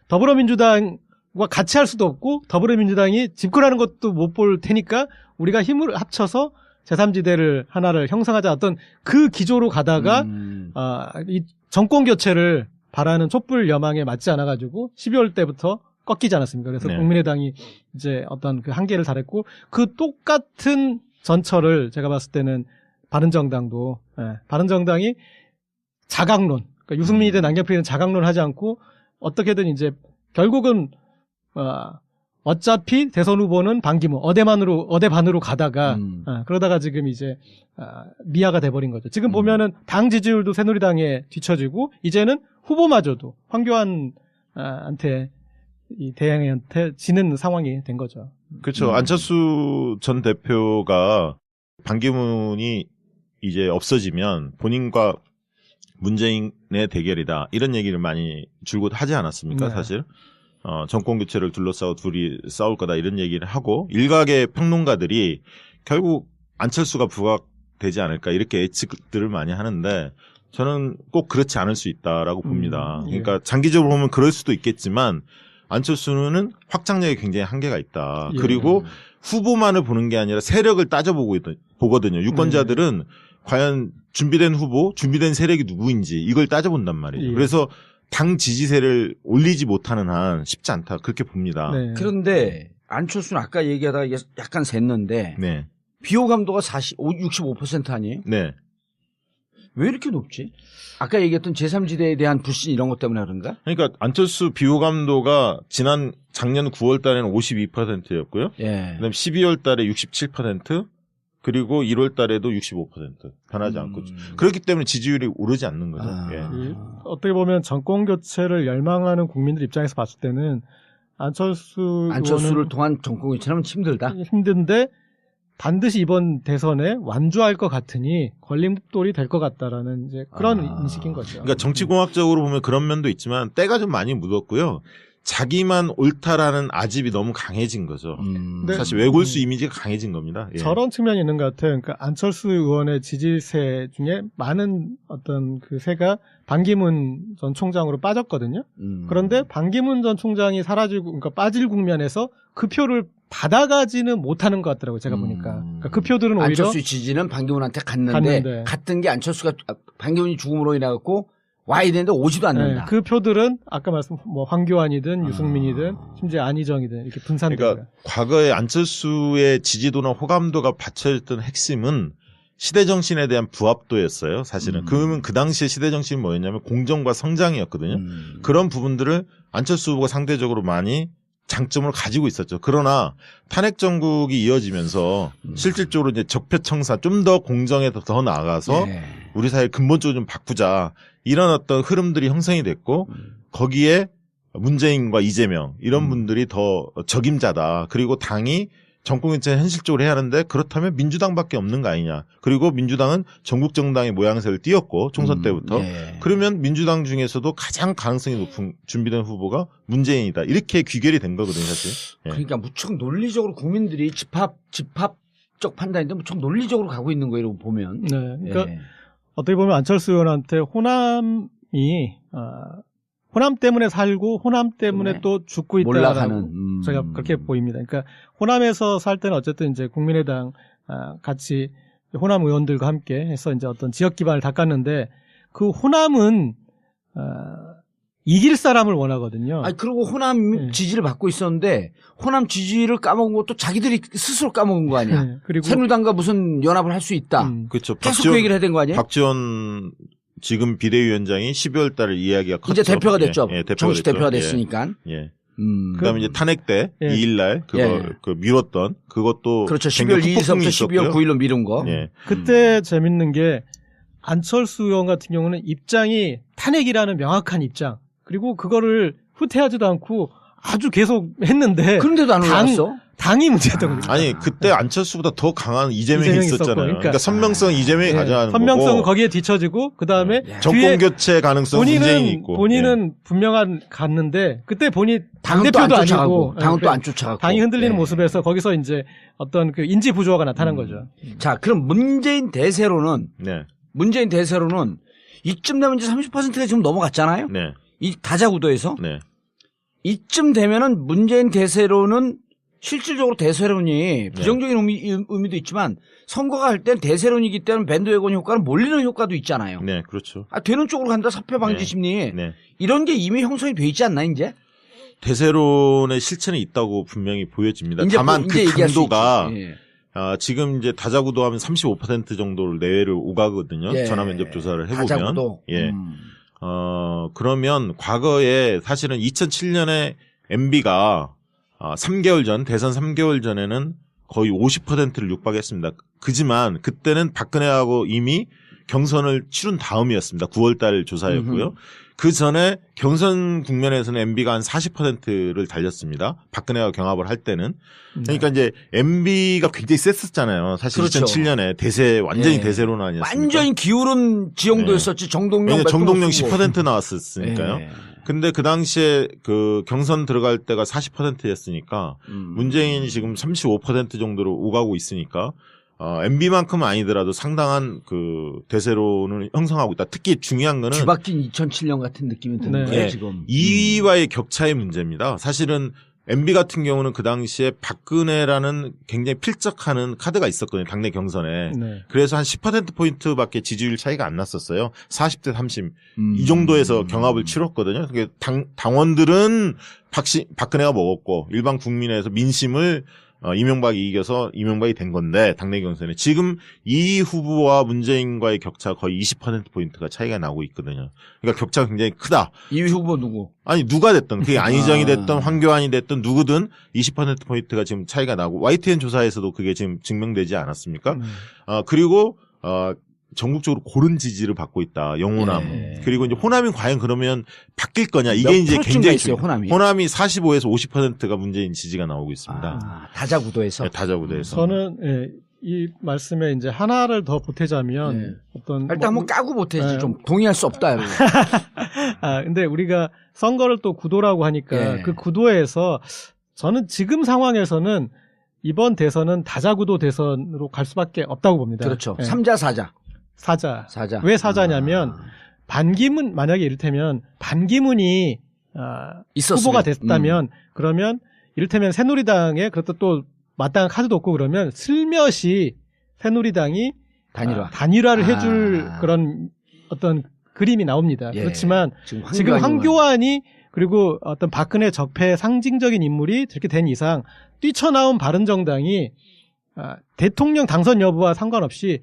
더불어민주당과 같이 할 수도 없고 더불어민주당이 집권하는 것도 못 볼 테니까 우리가 힘을 합쳐서 제3지대를 하나를 형성하자 어떤 그 기조로 가다가 이 정권 교체를 바라는 촛불 여망에 맞지 않아가지고 12월 때부터 꺾이지 않았습니까? 그래서 국민의당이 이제 어떤 그 한계를 달했고 그 똑같은 전철을 제가 봤을 때는 바른정당도 바른정당이 자강론, 그러니까 유승민이든 남경필이든 자강론 하지 않고 어떻게든 이제 결국은 어차피 대선 후보는 반기문 어대 반으로 가다가 그러다가 지금 이제 미아가 돼버린 거죠. 지금 보면은 당 지지율도 새누리당에 뒤처지고 이제는 후보마저도 황교안한테 이 대행한테 지는 상황이 된 거죠. 그렇죠. 안철수 전 대표가 반기문이 이제 없어지면 본인과 문재인의 대결이다. 이런 얘기를 많이 줄곧 하지 않았습니까? 사실. 정권 교체를 둘러싸고 둘이 싸울 거다. 이런 얘기를 하고 일각의 평론가들이 결국 안철수가 부각되지 않을까. 이렇게 예측들을 많이 하는데 저는 꼭 그렇지 않을 수 있다라고 봅니다. 그러니까 장기적으로 보면 그럴 수도 있겠지만 안철수는 확장력에 굉장히 한계가 있다. 그리고 후보만을 보는 게 아니라 세력을 따져보거든요. 유권자들은 과연 준비된 후보, 준비된 세력이 누구인지 이걸 따져본단 말이에요. 그래서 당 지지세를 올리지 못하는 한 쉽지 않다. 그렇게 봅니다. 그런데 안철수는 아까 얘기하다가 약간 샜는데 비호감도가 65% 아니에요? 네. 왜 이렇게 높지? 아까 얘기했던 제3지대에 대한 불신 이런 것 때문에 그런가? 그러니까 안철수 비호감도가 작년 9월 달에는 52%였고요. 그다음에 12월 달에 67%, 그리고 1월 달에도 65% 변하지 않고 그렇기 때문에 지지율이 오르지 않는 거죠. 어떻게 보면 정권 교체를 열망하는 국민들 입장에서 봤을 때는 안철수를 통한 정권 교체는 힘든데 반드시 이번 대선에 완주할 것 같으니 걸림돌이 될 것 같다라는 이제 그런 인식인 거죠. 그러니까 정치공학적으로 보면 그런 면도 있지만 때가 좀 많이 묻었고요. 자기만 옳다라는 아집이 너무 강해진 거죠. 사실 외골수 이미지가 강해진 겁니다. 저런 측면이 있는 것 같아요. 그러니까 안철수 의원의 지지세 중에 많은 어떤 그 세가 반기문 전 총장으로 빠졌거든요. 그런데 반기문 전 총장이 그러니까 빠질 국면에서 그 표를 받아가지는 못하는 것 같더라고요. 제가 보니까. 그러니까 그 표들은 오히려 안철수 지지는 반기문한테 갔는데 갔던 게 안철수가 반기문이 죽음으로 인해 갖고 와야 되는데 오지도 않는다. 그 표들은 아까 황교안이든 유승민이든 심지어 안희정이든 이렇게 분산돼요. 그러니까 과거에 안철수의 지지도나 호감도가 받쳐졌던 핵심은 시대정신에 대한 부합도였어요. 사실은. 그러면 그 당시에 시대정신이 뭐였냐면 공정과 성장이었거든요. 그런 부분들을 안철수 후보가 상대적으로 많이 장점을 가지고 있었죠. 그러나 탄핵 정국이 이어지면서 실질적으로 이제 적폐청사 좀 더 공정에 더 나아가서 우리 사회 근본적으로 좀 바꾸자. 이런 어떤 흐름들이 형성이 됐고 거기에 문재인과 이재명 이런 분들이 더 적임자다. 그리고 당이 정권교체를 현실적으로 해야 하는데 그렇다면 민주당밖에 없는 거 아니냐. 그리고 민주당은 전국정당의 모양새를 띄었고 총선 때부터. 그러면 민주당 중에서도 가장 가능성이 높은 준비된 후보가 문재인이다. 이렇게 귀결이 된 거거든요. 사실. 그러니까 무척 논리적으로 국민들이 집합적 판단인데 무척 논리적으로 가고 있는 거예요. 보면. 그러니까 어떻게 보면 안철수 의원한테 호남이 호남 때문에 살고 호남 때문에 또 죽고 있다라고 몰락하는, 제가 그렇게 보입니다. 그러니까 호남에서 살 때는 어쨌든 이제 국민의당 같이 호남 의원들과 함께 해서 이제 어떤 지역 기반을 닦았는데 그 호남은 이길 사람을 원하거든요. 아니, 그리고 호남 지지를 받고 있었는데, 호남 지지를 까먹은 것도 자기들이 스스로 까먹은 거 아니야. 네, 그리고 새누리당과 무슨 연합을 할 수 있다. 그렇죠. 계속 그 얘기를 해야 된 거 아니에요? 박지원 지금 비대위원장이 12월 달에 이야기가 컸죠. 이제 대표가 됐죠. 예, 정식 대표가 됐으니까. 예. 그다음에 이제 탄핵 때 예. 2일 날 그거 밀었던 그것도 그렇죠. 12월 2일서부터 12월 9일로 미룬 거. 예. 그때 재밌는 게 안철수 의원 같은 경우는 입장이 탄핵이라는 명확한 입장. 그리고 그거를 후퇴하지도 않고 아주 계속 했는데. 그런데도 안 올라왔어? 당이 문제였던 거죠. 아니, 그때 안철수보다 더 강한 이재명이 있었잖아요. 그러니까 선명성 이재명이 가져가는 선명성은 거고. 거기에 뒤처지고 그다음에 정권 교체 가능성 문재인이 있고. 본인은 분명한 갔는데 그때 본인이 당은 당대표도 또 안 쫓아가고, 아니고 당은 또 안 쫓아가고. 당이 흔들리는 모습에서 거기서 이제 어떤 그 인지 부조화가 나타난 거죠. 자, 그럼 문재인 대세로는 이쯤 되면 이제 30%가 지금 넘어갔잖아요. 네. 이 다자구도에서 네. 이쯤 되면은 문재인 대세로는 실질적으로 대세론이 부정적인 의미도 있지만 선거가 할 땐 대세론이기 때문에 밴드웨건 효과는 몰리는 효과도 있잖아요. 네, 그렇죠. 되는 쪽으로 간다 사표 방지 심리. 이런 게 이미 형성이 돼 있지 않나 이제? 대세론의 실체는 있다고 분명히 보여집니다. 다만 그 강도가 지금 이제 다자구도 하면 35% 정도를 내외를 오가거든요. 전화 면접 조사를 해보면. 다자구도. 예. 그러면 과거에 사실은 2007년에 MB가 3개월 전, 대선 3개월 전에는 거의 50%를 육박했습니다. 그지만 그때는 박근혜하고 이미 경선을 치른 다음이었습니다. 9월달 조사였고요. 그 전에 경선 국면에서는 MB가 한 40%를 달렸습니다. 박근혜와 경합을 할 때는. 그러니까 이제 MB가 굉장히 셌었잖아요. 사실 그렇죠. 2007년에 대세, 완전히 대세론 아니었습니까? 완전히 기울은 지형도였었지. 정동영 10% 나왔었으니까요. 근데 그 당시에 그 경선 들어갈 때가 40%였으니까 문재인이 지금 35% 정도로 오가고 있으니까 MB만큼은 아니더라도 상당한 그 대세론을 형성하고 있다. 특히 중요한 거는 뒤바뀐 2007년 같은 느낌이 드는 거예요, 지금. 2위와의 격차의 문제입니다. 사실은 MB 같은 경우는 그 당시에 박근혜라는 굉장히 필적하는 카드가 있었거든요. 당내 경선에. 그래서 한 10%포인트밖에 지지율 차이가 안 났었어요. 40대 30. 이 정도에서 경합을 치렀거든요. 그러니까 당원들은 박근혜가 먹었고 일반 국민에서 민심을 이명박이 이겨서 이명박이 된 건데 당내 경선에 지금 이 후보와 문재인과의 격차 거의 20%포인트가 차이가 나고 있거든요. 그러니까 격차가 굉장히 크다. 2위 후보 누구? 아니 누가 됐든 그게 안희정이 됐든 황교안이 됐든 누구든 20%포인트가 지금 차이가 나고 YTN 조사에서도 그게 지금 증명되지 않았습니까? 그리고 전국적으로 고른 지지를 받고 있다. 영호남. 그리고 이제 호남이 과연 그러면 바뀔 거냐. 이게 이제 굉장히 있어요, 호남이 45에서 50%가 문재인 지지가 나오고 있습니다. 다자구도에서. 네, 다자구도에서. 저는 이 말씀에 이제 하나를 더 보태자면 어떤 일단 한번 까고 보태지 좀 동의할 수 없다. 근데 우리가 선거를 또 구도라고 하니까 그 구도에서 저는 지금 상황에서는 이번 대선은 다자구도 대선으로 갈 수밖에 없다고 봅니다. 그렇죠. 3자 4자. 사자. 왜 사자냐면 반기문 만약에 이를테면 반기문이 후보가 됐다면 그러면 이를테면 새누리당에 그것도 또 마땅한 카드도 없고 그러면 슬며시 새누리당이 단일화를 해줄 그런 어떤 그림이 나옵니다. 그렇지만 지금 황교안이 그리고 어떤 박근혜 적폐 상징적인 인물이 저렇게 된 이상 뛰쳐나온 바른정당이 대통령 당선 여부와 상관없이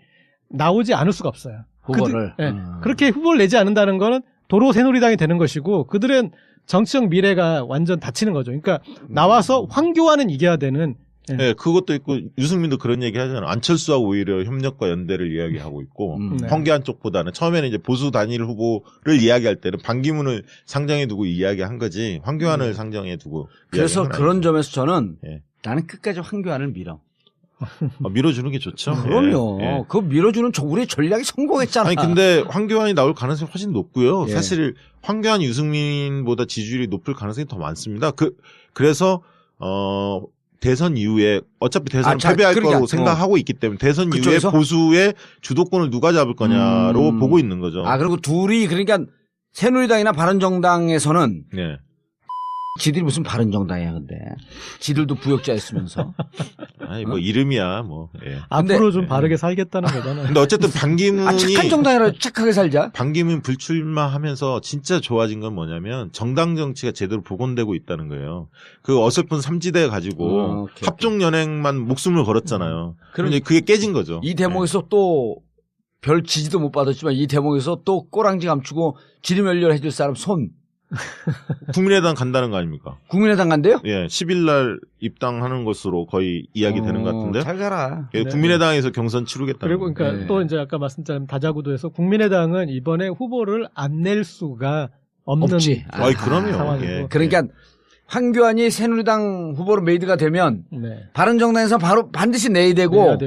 나오지 않을 수가 없어요. 후보를. 그렇게 후보를 내지 않는다는 거는 도로 새누리당이 되는 것이고 그들은 정치적 미래가 완전 닫히는 거죠. 그러니까 나와서 황교안은 이겨야 되는. 네, 그것도 있고 유승민도 그런 얘기 하잖아요. 안철수하고 오히려 협력과 연대를 이야기하고 있고 황교안 쪽보다는 처음에는 이제 보수 단일 후보를 이야기할 때는 반기문을 상정해 두고 이야기한 거지 황교안을 상정해 두고. 그래서 그런 점에서 저는 나는 끝까지 황교안을 밀어. 밀어주는 게 좋죠. 그럼요. 그거 밀어주는 우리의 전략이 성공했잖아. 아니 근데 황교안이 나올 가능성이 훨씬 높고요. 사실 황교안 유승민보다 지지율이 높을 가능성이 더 많습니다. 그래서 대선 이후에 어차피 대선은 패배할 거라고 생각하고 있기 때문에 대선 이후에 보수의 주도권을 누가 잡을 거냐로 보고 있는 거죠. 그리고 둘이 그러니까 새누리당이나 바른정당에서는 네. 지들이 무슨 바른정당이야, 근데. 지들도 부역자였으면서. 아니, 뭐, 이름이야, 뭐. 예. 앞으로 좀 바르게 살겠다는 거잖아요. 근데 어쨌든 반기문이. 착한 정당이라 착하게 살자. 반기문 불출마하면서 진짜 좋아진 건 뭐냐면 정당 정치가 제대로 복원되고 있다는 거예요. 그 어설픈 삼지대 가지고 합종연행만 목숨을 걸었잖아요. 그런데 그게 깨진 거죠. 이 대목에서 또 별 지지도 못 받았지만 이 대목에서 또 꼬랑지 감추고 지리멸렬 해줄 사람 손. 국민의당 간다는 거 아닙니까? 국민의당 간대요? 예, 10일 날 입당하는 것으로 거의 이야기 되는 것 같은데. 잘 가라. 예, 국민의당에서 경선 치르겠다. 그리고 그러니까 또 이제 아까 말씀드린 다자구도에서 국민의당은 이번에 후보를 안 낼 수가 없는 없지. 그럼요. 상황이고. 예. 그러니까 황교안이 새누리당 후보로 메이드가 되면 바른정당에서 바로 반드시 내야 되고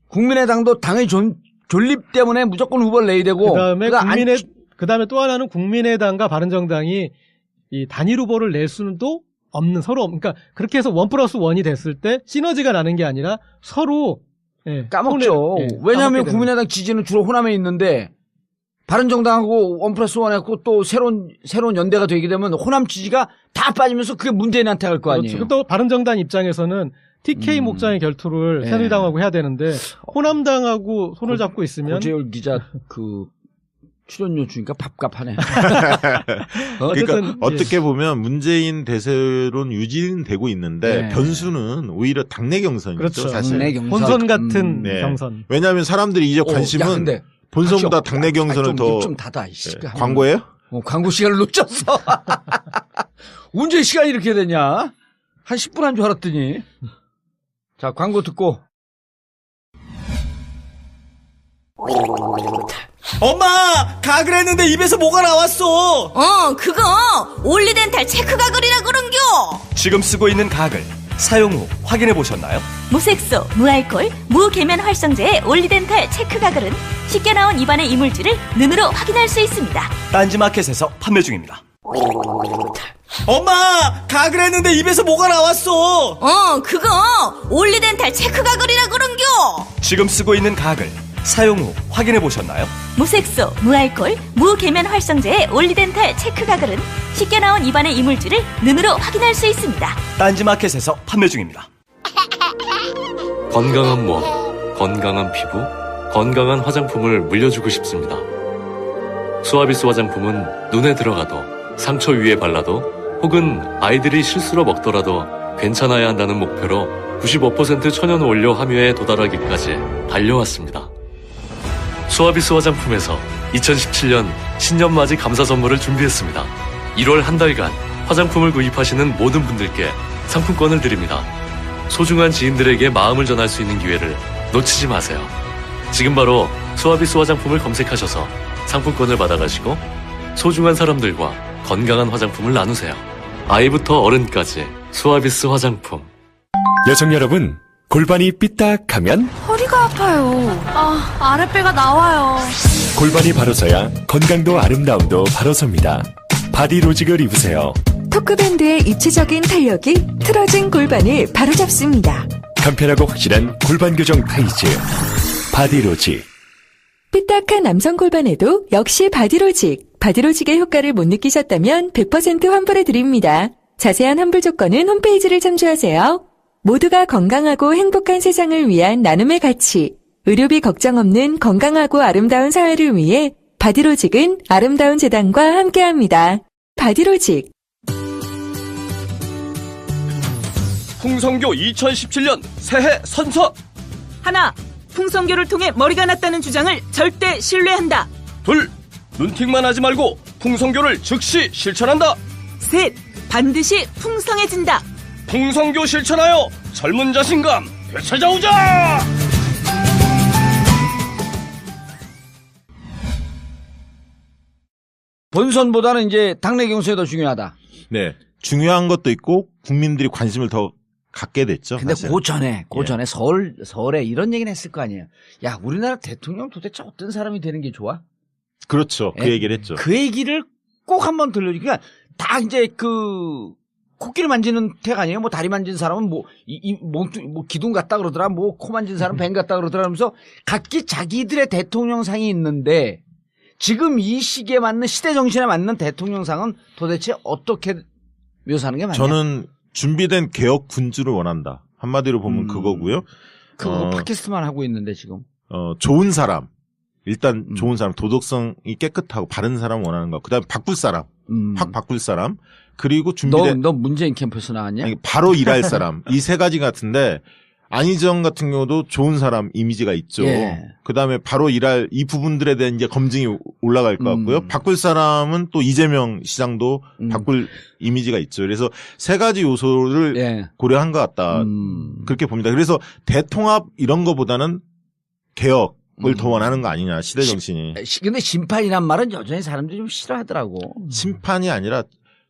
국민의당도 당의 존립 때문에 무조건 후보를 내야 되고 그다음에 또 하나는 국민의당과 바른정당이 이 단일 후보를 낼 수는 또 없는 서로 그러니까 그렇게 해서 1+1이 됐을 때 시너지가 나는 게 아니라 서로 까먹죠. 왜냐하면 국민의당 지지는 주로 호남에 있는데 바른정당하고 1+1 해갖고 또 새로운 연대가 되게 되면 호남 지지가 다 빠지면서 그게 문재인한테 갈 거 아니에요. 그렇죠. 또 바른정당 입장에서는 TK 목장의 결투를 새누리당하고 해야 되는데 호남당하고 손을 잡고 있으면 고재열 기자 그 출연료 주니까 밥값하네. 그러니까 어떻게 보면 문재인 대세론 유지는 되고 있는데 변수는 오히려 당내 경선이죠. 그렇죠. 사실. 당내 경선. 본선 같은 경선. 왜냐하면 사람들이 이제 관심은 본선보다 당내 경선을 더 좀 닫아. 광고예요? 광고 시간을 놓쳤어. 언제 시간이 이렇게 되냐? 한 10분 한 줄 알았더니. 자, 광고 듣고. 엄마! 가글 했는데 입에서 뭐가 나왔어! 그거 올리덴탈 체크 가글이라 그런겨! 지금 쓰고 있는 가글 사용 후 확인해 보셨나요? 무색소, 무알콜, 무계면 활성제의 올리덴탈 체크 가글은 쉽게 나온 입안의 이물질을 눈으로 확인할 수 있습니다. 딴지마켓에서 판매 중입니다. 엄마! 가글 했는데 입에서 뭐가 나왔어! 그거 올리덴탈 체크 가글이라 그런겨! 지금 쓰고 있는 가글 사용 후 확인해 보셨나요? 무색소, 무알콜, 무계면 활성제의 올리덴탈 체크 가글은 쉽게 나온 입안의 이물질을 눈으로 확인할 수 있습니다. 딴지마켓에서 판매 중입니다. 건강한 몸, 건강한 피부, 건강한 화장품을 물려주고 싶습니다. 수아비스 화장품은 눈에 들어가도 상처 위에 발라도 혹은 아이들이 실수로 먹더라도 괜찮아야 한다는 목표로 95% 천연 원료 함유에 도달하기까지 달려왔습니다. 수아비스 화장품에서 2017년 신년맞이 감사 선물을 준비했습니다. 1월 한 달간 화장품을 구입하시는 모든 분들께 상품권을 드립니다. 소중한 지인들에게 마음을 전할 수 있는 기회를 놓치지 마세요. 지금 바로 수아비스 화장품을 검색하셔서 상품권을 받아가시고 소중한 사람들과 건강한 화장품을 나누세요. 아이부터 어른까지 수아비스 화장품. 여성 여러분, 골반이 삐딱하면 허리가 아파요. 아랫배가 나와요. 골반이 바로서야 건강도 아름다움도 바로섭니다. 바디로직을 입으세요. 토크밴드의 입체적인 탄력이 틀어진 골반을 바로잡습니다. 간편하고 확실한 골반 교정 타이즈 바디로직. 삐딱한 남성 골반에도 역시 바디로직. 바디로직의 효과를 못 느끼셨다면 100% 환불해드립니다. 자세한 환불 조건은 홈페이지를 참조하세요. 모두가 건강하고 행복한 세상을 위한 나눔의 가치. 의료비 걱정 없는 건강하고 아름다운 사회를 위해 바디로직은 아름다운 재단과 함께합니다. 바디로직. 풍성교 2017년 새해 선서. 하나, 풍성교를 통해 머리가 났다는 주장을 절대 신뢰한다. 둘, 눈팅만 하지 말고 풍성교를 즉시 실천한다. 셋, 반드시 풍성해진다. 풍성교 실천하여 젊은 자신감 되찾아오자. 본선보다는 이제 당내 경선이 더 중요하다. 네. 중요한 것도 있고 국민들이 관심을 더 갖게 됐죠. 근데 사실. 그 전에 설에 이런 얘기는 했을 거 아니에요. 야, 우리나라 대통령 도대체 어떤 사람이 되는 게 좋아? 그렇죠. 그 얘기를 했죠. 그 얘기를 꼭 한번 들려주니까 다 이제 그 코끼리 만지는 택 아니에요? 뭐 다리 만진 사람은 뭐 기둥 같다 그러더라. 뭐 코 만진 사람은 뱀 같다 그러더라. 하면서 각기 자기들의 대통령상이 있는데 지금 이 시기에 맞는 시대 정신에 맞는 대통령상은 도대체 어떻게 묘사하는 게 맞냐? 저는 준비된 개혁 군주를 원한다. 한마디로 보면 그거고요. 그거 팟캐스트만 하고 있는데 지금. 좋은 사람. 일단 좋은 사람, 도덕성이 깨끗하고 바른 사람 원하는 거. 그다음에 바꿀 사람. 확 바꿀 사람. 그리고 준비된 너 문재인 캠프에서 나왔냐? 아니, 바로 일할 사람. 이 세 가지 같은데 안희정 같은 경우도 좋은 사람 이미지가 있죠. 예. 그다음에 바로 일할 이 부분들에 대한 이제 검증이 올라갈 것 같고요. 바꿀 사람은 또 이재명 시장도 바꿀 이미지가 있죠. 그래서 세 가지 요소를 고려한 것 같다. 그렇게 봅니다. 그래서 대통합 이런 거보다는 개혁을 더 원하는 거 아니냐, 시대 정신이. 근데 심판이란 말은 여전히 사람들이 좀 싫어하더라고. 심판이 아니라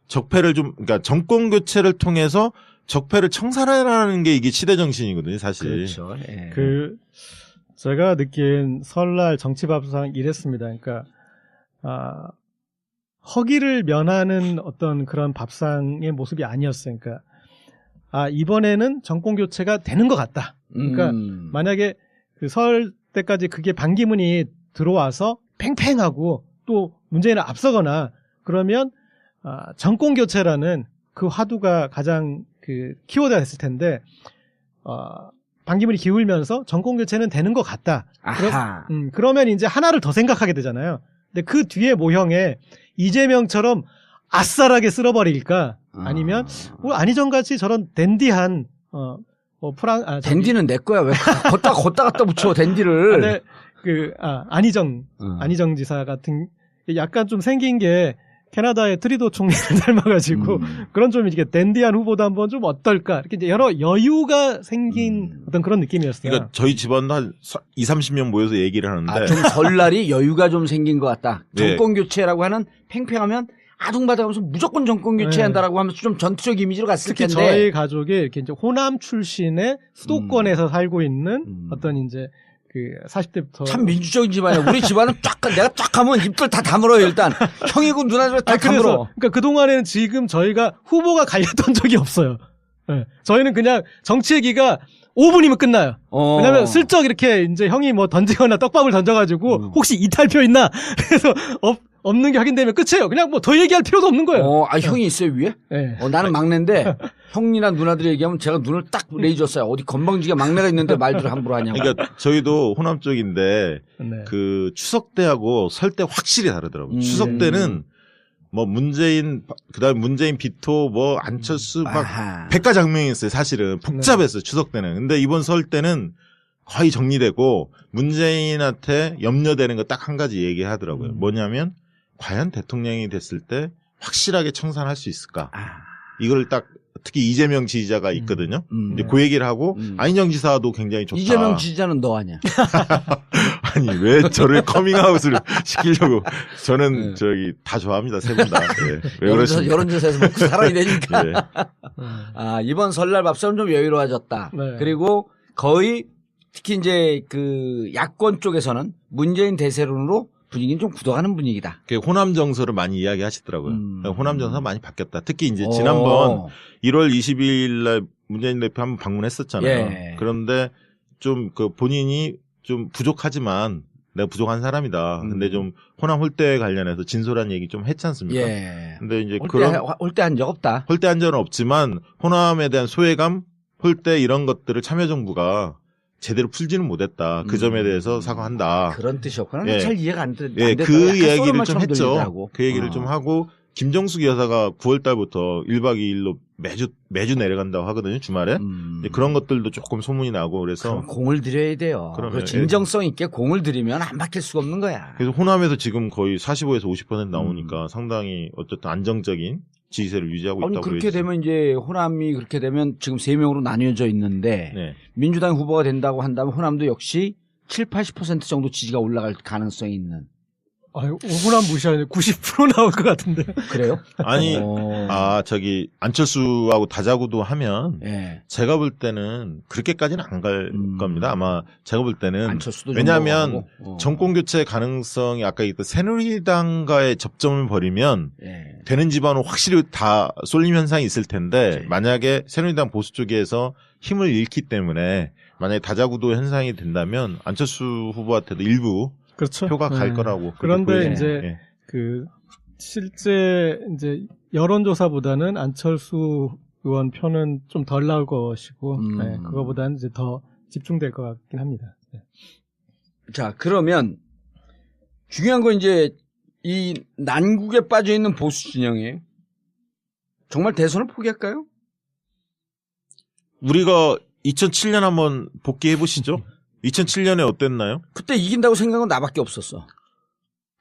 적폐를 그러니까 정권 교체를 통해서 적폐를 청산하라는 게 이게 시대 정신이거든요, 사실. 그렇죠. 예. 제가 느낀 설날 정치밥상 이랬습니다. 그러니까, 허기를 면하는 어떤 그런 밥상의 모습이 아니었어요. 그러니까, 이번에는 정권 교체가 되는 것 같다. 그러니까, 만약에 그 설 때까지 그게 반기문이 들어와서 팽팽하고 또 문재인을 앞서거나 그러면, 정권 교체라는 그 화두가 가장 그 키워드가 됐을 텐데 반기문이 기울면서 정권 교체는 되는 것 같다. 그러면 이제 하나를 더 생각하게 되잖아요. 근데 그 뒤에 모형에 이재명처럼 아싸라게 쓸어버릴까? 아니면 안희정 같이 저런 댄디한 댄디는 내 거야. 왜 걷다 갖다 붙여 댄디를? 안희정 지사 같은 약간 좀 생긴 게 캐나다의 트리도 총리를 닮아가지고 그런 좀 이렇게 댄디한 후보도 한번 좀 어떨까 이렇게 이제 여러 여유가 생긴 어떤 그런 느낌이었어요. 그러니까 저희 집안도 한 20-30명 모여서 얘기를 하는데 좀 설날이 여유가 좀 생긴 것 같다. 정권 교체라고 하는 팽팽하면 아둥바둥하면서 무조건 정권 교체한다라고 하면서 좀 전투적 이미지로 갔을 특히 텐데 저희 가족이 이렇게 이제 호남 출신의 수도권에서 살고 있는 어떤 이제 그 40대부터 참 민주적인 집안이야. 우리 집안은 내가 쫙 하면 입들 다 다물어요. 일단 형이고 누나들 다 다물어. 그러니까 그 동안에는 지금 저희가 후보가 갈렸던 적이 없어요. 네. 저희는 그냥 정치 얘기가 5분이면 끝나요. 왜냐면 슬쩍 이렇게 이제 형이 뭐 던지거나 떡밥을 던져가지고 혹시 이탈표 있나? 그래서 없는 게 확인되면 끝이에요. 그냥 뭐 더 얘기할 필요도 없는 거예요. 형이 있어요, 위에? 네. 나는 막내인데 형이나 누나들이 얘기하면 제가 눈을 딱 레이저 쏴요. 어디 건방지게 막내가 있는데 말들을 함부로 하냐고. 그러니까 저희도 호남 쪽인데 그 추석 때하고 설 때 확실히 다르더라고요. 추석 때는 뭐 그다음에 문재인 비토 뭐 안철수 막 백가장명이었어요. 사실은 복잡했어요. 추석 때는. 근데 이번 설 때는 거의 정리되고 문재인한테 염려되는 거 딱 한 가지 얘기하더라고요. 뭐냐면 과연 대통령이 됐을 때 확실하게 청산할 수 있을까? 이걸 딱 특히 이재명 지지자가 있거든요. 이제 그 얘기를 하고 안희정 지사도 굉장히 좋다. 이재명 지지자는 너 아니야? 아니 왜 저를 커밍아웃을 시키려고? 저는 저기 다 좋아합니다. 세 분 다. 왜 그러십니까? 여론조사에서 먹고 살아야 되니까. 이번 설날 밥상은 좀 여유로워졌다. 그리고 거의 특히 이제 그 야권 쪽에서는 문재인 대세론으로 분위기는 좀 굳어가는 분위기다. 호남 정서를 많이 이야기하시더라고요. 호남 정서가 많이 바뀌었다. 특히 이제 지난번 1월 22일 날 문재인 대표 한번 방문했었잖아요. 그런데 좀 그 본인이 좀 부족하지만 내가 부족한 사람이다. 근데 좀 호남 홀대 관련해서 진솔한 얘기 좀 했지 않습니까? 근데 이제 홀대한 적 없다. 홀대한 적은 없지만 호남에 대한 소외감, 홀대 이런 것들을 참여정부가 제대로 풀지는 못했다. 그 점에 대해서 사과한다. 그런 뜻이었구나. 잘 이해가 안 됐다. 그 얘기를 좀 했죠. 그 얘기를 좀 하고 김정숙 여사가 9월 달부터 1박 2일로 매주 내려간다고 하거든요. 주말에. 그런 것들도 조금 소문이 나고 그래서 공을 들여야 돼요. 그러면 진정성 있게 공을 들이면 안 막힐 수가 없는 거야. 그래서 호남에서 지금 거의 45에서 50% 나오니까 상당히 어쨌든 안정적인 지지세를 유지하고 있다고 그렇게 보여지죠. 되면 이제 호남이 그렇게 되면 지금 3명으로 나뉘어져 있는데 민주당 후보가 된다고 한다면 호남도 역시 7-80% 정도 지지가 올라갈 가능성이 있는. 호남 무시하는데 90% 나올 것 같은데. 그래요? 아니, 저기 안철수하고 다자구도 하면 제가 볼 때는 그렇게까지는 안 갈 겁니다. 아마 제가 볼 때는 왜냐하면 정권 교체 가능성이 아까 얘기했던 새누리당과의 접점을 벌이면 되는 집안은 확실히 다 쏠림 현상이 있을 텐데 만약에 새누리당 보수 쪽에서 힘을 잃기 때문에 만약에 다자구도 현상이 된다면 안철수 후보한테도 일부 그렇죠. 표가 갈 거라고. 그런데 이제 그 실제 이제 여론조사보다는 안철수 의원 표는 좀 덜 나올 것이고 그거보다는 이제 더 집중될 것 같긴 합니다. 네. 자, 그러면 중요한 건 이제 이 난국에 빠져 있는 보수 진영에 정말 대선을 포기할까요? 우리가 2007년 한번 복귀해 보시죠. 2007년에 어땠나요? 그때 이긴다고 생각은 나밖에 없었어.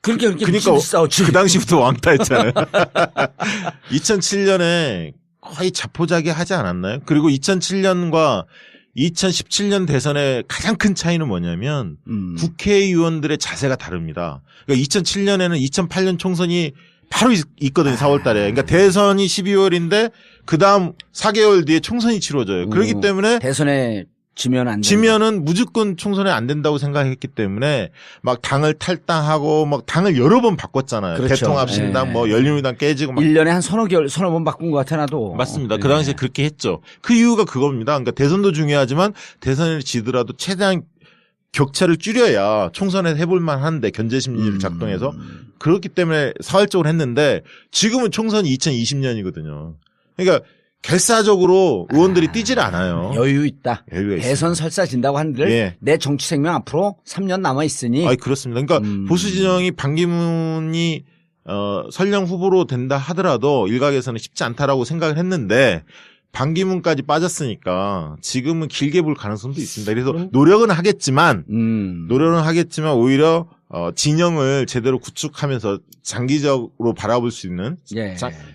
그러니까 싸웠지. 그 당시부터 왕따했잖아요. 2007년에 거의 자포자기하지 않았나요? 그리고 2007년과 2017년 대선의 가장 큰 차이는 뭐냐면 국회의원들의 자세가 다릅니다. 그러니까 2007년에는 2008년 총선이 바로 있거든요. 4월 달에. 그러니까 대선이 12월인데 그다음 4개월 뒤에 총선이 치러져요. 그렇기 때문에 대선에 지면은 무조건 총선에 안 된다고 생각했기 때문에 막 당을 탈당하고 막 당을 여러 번 바꿨잖아요. 그렇죠. 대통합신당 뭐 열린우리당 깨지고 막 1년에 한 서너 번 바꾼 것 같아 나도. 맞습니다. 그 당시에 그렇게 했죠. 그 이유가 그겁니다. 그러니까 대선도 중요하지만 대선을 지더라도 최대한 격차를 줄여야 총선에 해볼 만한데 견제 심리를 작동해서 그렇기 때문에 사활적으로 했는데 지금은 총선이 2020년이거든요. 그러니까 결사적으로 의원들이 뛰질 않아요. 여유 있다. 여유가 대선 있습니다. 설사 진다고 한들 내 정치 생명 앞으로 3년 남아 있으니. 그렇습니다. 그러니까 보수 진영이 반기문이 설령 후보로 된다 하더라도 일각에서는 쉽지 않다라고 생각을 했는데 반기문까지 빠졌으니까 지금은 길게 볼 가능성도 있습니다. 그래서 노력은 하겠지만 오히려 진영을 제대로 구축하면서 장기적으로 바라볼 수 있는